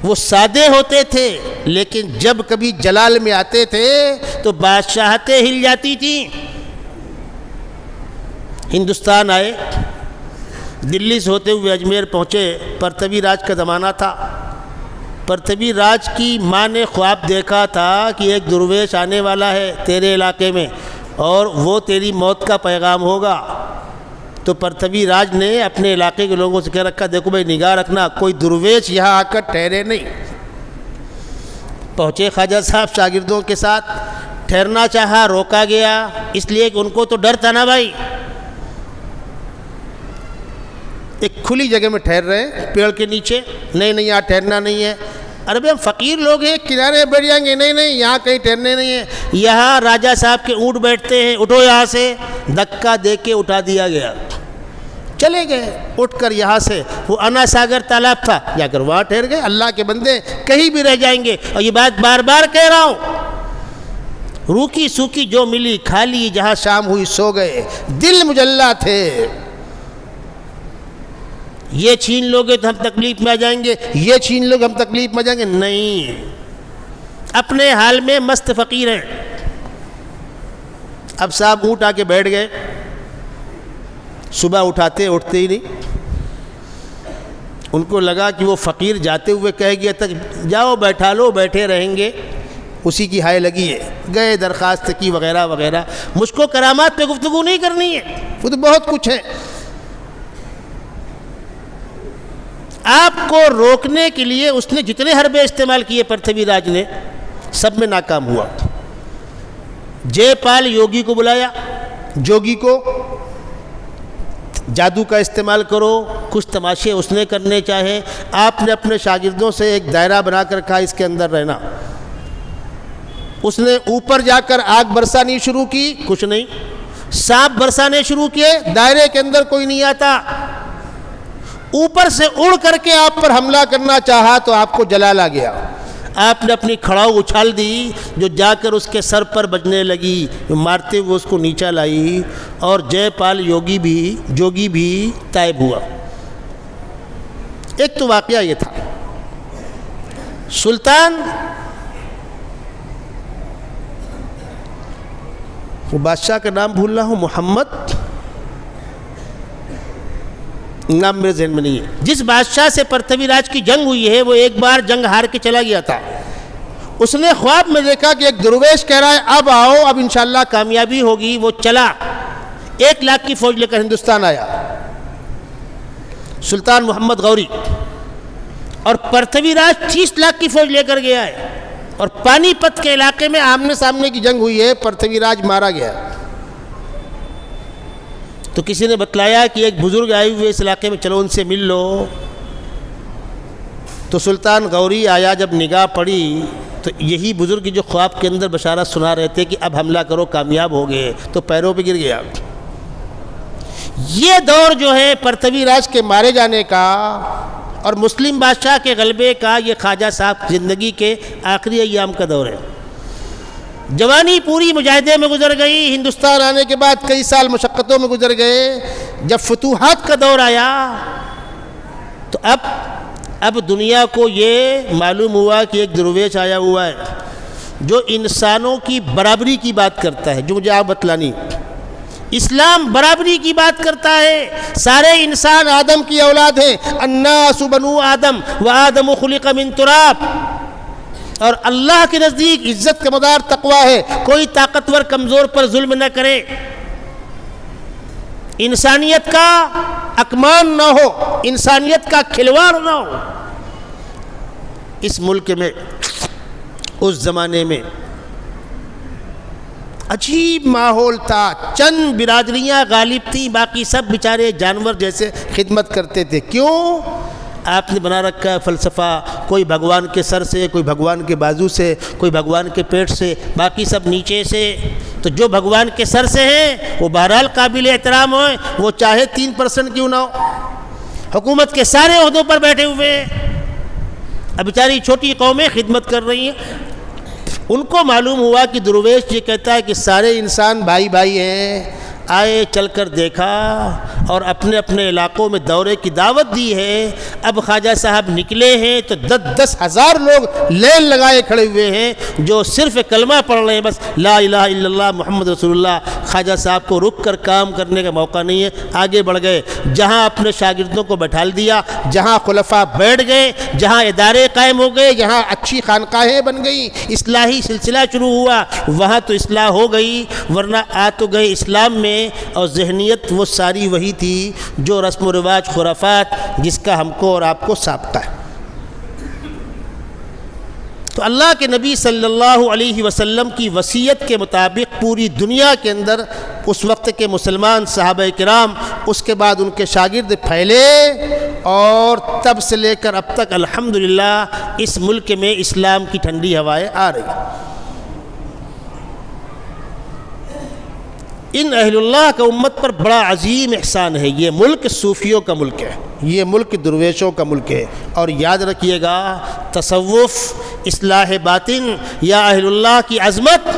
وہ سادے ہوتے تھے، لیکن جب کبھی جلال میں آتے تھے تو بادشاہتیں ہل جاتی تھیں۔ ہندوستان آئے، دلی سے ہوتے ہوئے اجمیر پہنچے، پرتوی راج کا زمانہ تھا۔ پرتوی راج کی ماں نے خواب دیکھا تھا کہ ایک درویش آنے والا ہے تیرے علاقے میں اور وہ تیری موت کا پیغام ہوگا۔ تو پرتوی راج نے اپنے علاقے کے لوگوں سے کہہ رکھا دیکھو بھائی نگاہ رکھنا، کوئی درویش یہاں آ کر ٹھہرے نہیں۔ پہنچے خواجہ صاحب شاگردوں کے ساتھ، ٹھہرنا چاہا، روکا گیا، اس لیے کہ ان کو تو ڈر تھا نا بھائی، ایک کھلی جگہ میں ٹھہر رہے ہیں پیڑ کے نیچے، نہیں یہاں ٹھہرنا نہیں ہے۔ ارے بھائی ہم فقیر لوگ ہیں، کنارے بیٹھ جائیں گے، نہیں یہاں کہیں ٹھہرنے نہیں ہے، یہاں راجہ صاحب کے اونٹ بیٹھتے ہیں، اٹھو یہاں سے، دھکا دے کے اٹھا دیا گیا، چلے گئے اٹھ کر یہاں سے۔ وہ انا ساگر تالاب تھا، جا کر وہاں ٹھہر گئے۔ اللہ کے بندے کہیں بھی رہ جائیں گے، اور یہ بات بار بار کہہ رہا ہوں، روکی سوکی جو ملی کھا لی، جہاں شام ہوئی سو گئے، دل مجلا تھے۔ یہ چھین لوگے تو ہم تکلیف میں آ جائیں گے، یہ چھین لوگے ہم تکلیف میں آ جائیں گے، نہیں، اپنے حال میں مست فقیر ہیں۔ اب صاحب اونٹ آ کے بیٹھ گئے، صبح اٹھتے ہی نہیں۔ ان کو لگا کہ وہ فقیر جاتے ہوئے کہہ گیا تک جاؤ بیٹھا لو، بیٹھے رہیں گے، اسی کی ہائے لگی ہے، گئے درخواست کی وغیرہ وغیرہ۔ مجھ کو کرامات پہ گفتگو نہیں کرنی ہے، وہ تو بہت کچھ ہے۔ آپ کو روکنے کے لیے اس نے جتنے حربے استعمال کیے پرتھوی راج نے، سب میں ناکام ہوا۔ جے پال یوگی کو بلایا، جوگی کو جادو کا استعمال کرو، کچھ تماشے اس نے کرنے چاہے، آپ نے اپنے شاگردوں سے ایک دائرہ بنا کر کہا اس کے اندر رہنا۔ اس نے اوپر جا کر آگ برسانی شروع کی، کچھ نہیں، سانپ برسانے شروع کیے، دائرے کے اندر کوئی نہیں آتا۔ اوپر سے اڑ کر کے آپ پر حملہ کرنا چاہا تو آپ کو جلال آ گیا، آپ نے اپنی کھڑاؤ اچھال دی جو جا کر اس کے سر پر بجنے لگی، مارتے ہوئے اس کو نیچا لائی، اور جے پال جوگی بھی تائب ہوا۔ ایک تو واقعہ یہ تھا۔ سلطان، وہ بادشاہ کا نام بھول رہا ہوں، محمد، نام میرے ذہن میں نہیں ہے، جس بادشاہ سے پرتھوی راج کی جنگ ہوئی ہے، وہ ایک بار جنگ ہار کے چلا گیا تھا۔ اس نے خواب میں دیکھا کہ ایک درویش کہہ رہا ہے اب آؤ، اب انشاءاللہ کامیابی ہوگی۔ وہ چلا، 1,00,000 کی فوج لے کر ہندوستان آیا، سلطان محمد غوری، اور پرتھوی راج 30,00,000 کی فوج لے کر گیا ہے، اور پانی پت کے علاقے میں آمنے سامنے کی جنگ ہوئی ہے، پرتھوی راج مارا گیا۔ تو کسی نے بتلایا کہ ایک بزرگ آئے ہوئے اس علاقے میں، چلو ان سے مل لو۔ تو سلطان غوری آیا، جب نگاہ پڑی تو یہی بزرگ جو خواب کے اندر بشارت سنا رہے تھے کہ اب حملہ کرو کامیاب ہو گئے، تو پیروں پہ گر گیا۔ یہ دور جو ہے پرتھوی راج کے مارے جانے کا اور مسلم بادشاہ کے غلبے کا، یہ خواجہ صاحب زندگی کے آخری ایام کا دور ہے۔ جوانی پوری مجاہدے میں گزر گئی، ہندوستان آنے کے بعد کئی سال مشقتوں میں گزر گئے۔ جب فتوحات کا دور آیا تو اب دنیا کو یہ معلوم ہوا کہ ایک درویش آیا ہوا ہے جو انسانوں کی برابری کی بات کرتا ہے، جو مجھے آپ بتلانی۔ اسلام برابری کی بات کرتا ہے، سارے انسان آدم کی اولاد ہیں، الناس بنو آدم وآدم خلق من تراب، اور اللہ کے نزدیک عزت کا مدار تقوی ہے، کوئی طاقتور کمزور پر ظلم نہ کرے، انسانیت کا اکمان نہ ہو، انسانیت کا کھلواڑ نہ ہو۔ اس ملک میں اس زمانے میں عجیب ماحول تھا، چند برادریاں غالب تھیں، باقی سب بیچارے جانور جیسے خدمت کرتے تھے۔ کیوں؟ آپ نے بنا رکھا ہے فلسفہ، کوئی بھگوان کے سر سے، کوئی بھگوان کے بازو سے، کوئی بھگوان کے پیٹ سے، باقی سب نیچے سے۔ تو جو بھگوان کے سر سے ہیں وہ بہرحال قابل احترام ہوئے، وہ چاہے 3% کیوں نہ ہو، حکومت کے سارے عہدوں پر بیٹھے ہوئے ہیں، اب بیچاری چھوٹی قومیں خدمت کر رہی ہیں۔ ان کو معلوم ہوا کہ درویش یہ کہتا ہے کہ سارے انسان بھائی بھائی ہیں، آئے، چل کر دیکھا اور اپنے اپنے علاقوں میں دورے کی دعوت دی ہے۔ اب خواجہ صاحب نکلے ہیں تو 10 ہزار لوگ لین لگائے کھڑے ہوئے ہیں جو صرف کلمہ پڑھ رہے ہیں، بس لا الہ الا اللہ محمد رسول اللہ۔ خواجہ صاحب کو رک کر کام کرنے کا موقع نہیں ہے، آگے بڑھ گئے، جہاں اپنے شاگردوں کو بٹھال دیا، جہاں خلفاء بیٹھ گئے، جہاں ادارے قائم ہو گئے، جہاں اچھی خانقاہیں بن گئیں، اصلاحی سلسلہ شروع ہوا، وہاں تو اصلاح ہو گئی، ورنہ آ تو گئے اسلام میں، اور ذہنیت وہ ساری وہی تھی جو رسم و رواج خرافات جس کا ہم کو اور آپ کو سابقہ ہے۔ تو اللہ کے نبی صلی اللہ علیہ وسلم کی وصیت کے مطابق پوری دنیا کے اندر اس وقت کے مسلمان صحابہ کرام، اس کے بعد ان کے شاگرد پھیلے، اور تب سے لے کر اب تک الحمدللہ اس ملک میں اسلام کی ٹھنڈی ہوائیں آ رہی ہیں۔ ان اہل اللہ کا امت پر بڑا عظیم احسان ہے۔ یہ ملک صوفیوں کا ملک ہے، یہ ملک درویشوں کا ملک ہے، اور یاد رکھیے گا تصوف، اصلاح باطن یا اہل اللہ کی عظمت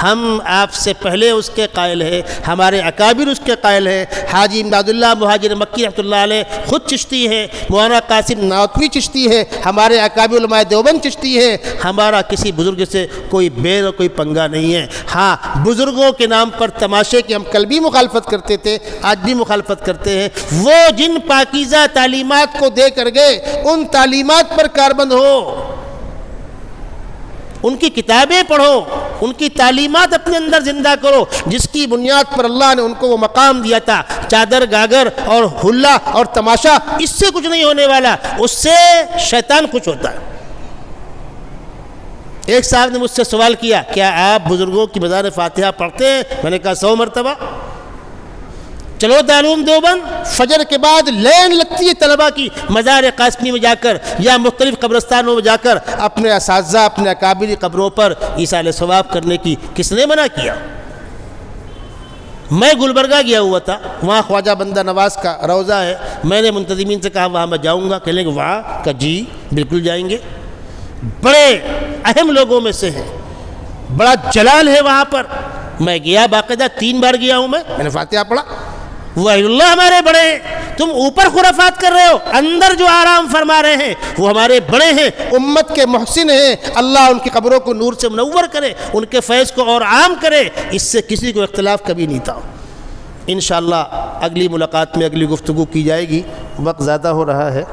ہم آپ سے پہلے اس کے قائل ہیں، ہمارے اکابر اس کے قائل ہیں۔ حاجی امداد اللہ مہاجر مکی رحمۃ اللہ علیہ خود چشتی ہے، مولانا قاسم نانوتوی چشتی ہے، ہمارے اکابر علماء دیوبند چشتی ہے۔ ہمارا کسی بزرگ سے کوئی بیر اور کوئی پنگا نہیں ہے۔ ہاں، بزرگوں کے نام پر تماشے کی ہم کل بھی مخالفت کرتے تھے، آج بھی مخالفت کرتے ہیں۔ وہ جن پاکیزہ تعلیمات کو دے کر گئے ان تعلیمات پر کاربند ہو، ان کی کتابیں پڑھو، ان کی تعلیمات اپنے اندر زندہ کرو، جس کی بنیاد پر اللہ نے ان کو وہ مقام دیا تھا۔ چادر گاگر اور حلہ اور تماشا، اس سے کچھ نہیں ہونے والا، اس سے شیطان خوش ہوتا ہے۔ ایک صاحب نے مجھ سے سوال کیا، کیا آپ بزرگوں کی مزار فاتحہ پڑھتے ہیں؟ میں نے کہا 100 مرتبہ۔ چلو دارالعلوم دیوبند، فجر کے بعد لین لگتی ہے طلباء کی مزار قاسمی میں جا کر یا مختلف قبرستانوں میں جا کر اپنے اساتذہ اپنے اکابری قبروں پر ایصال ثواب کرنے کی کس نے منع کیا؟ میں گلبرگہ گیا ہوا تھا، وہاں خواجہ بندہ نواز کا روضہ ہے، میں نے منتظمین سے کہا وہاں میں جاؤں گا، کہنے کہ وہاں کا جی بالکل جائیں گے، بڑے اہم لوگوں میں سے ہیں، بڑا جلال ہے وہاں پر۔ میں گیا، باقاعدہ 3 بار گیا ہوں، میں نے فاتحہ پڑھا۔ وہ اللہ ہمارے بڑے ہیں، تم اوپر خرافات کر رہے ہو، اندر جو آرام فرما رہے ہیں وہ ہمارے بڑے ہیں، امت کے محسن ہیں، اللہ ان کی قبروں کو نور سے منور کرے، ان کے فیض کو اور عام کرے۔ اس سے کسی کو اختلاف کبھی نہیں تھا۔ انشاءاللہ اگلی ملاقات میں اگلی گفتگو کی جائے گی، وقت زیادہ ہو رہا ہے۔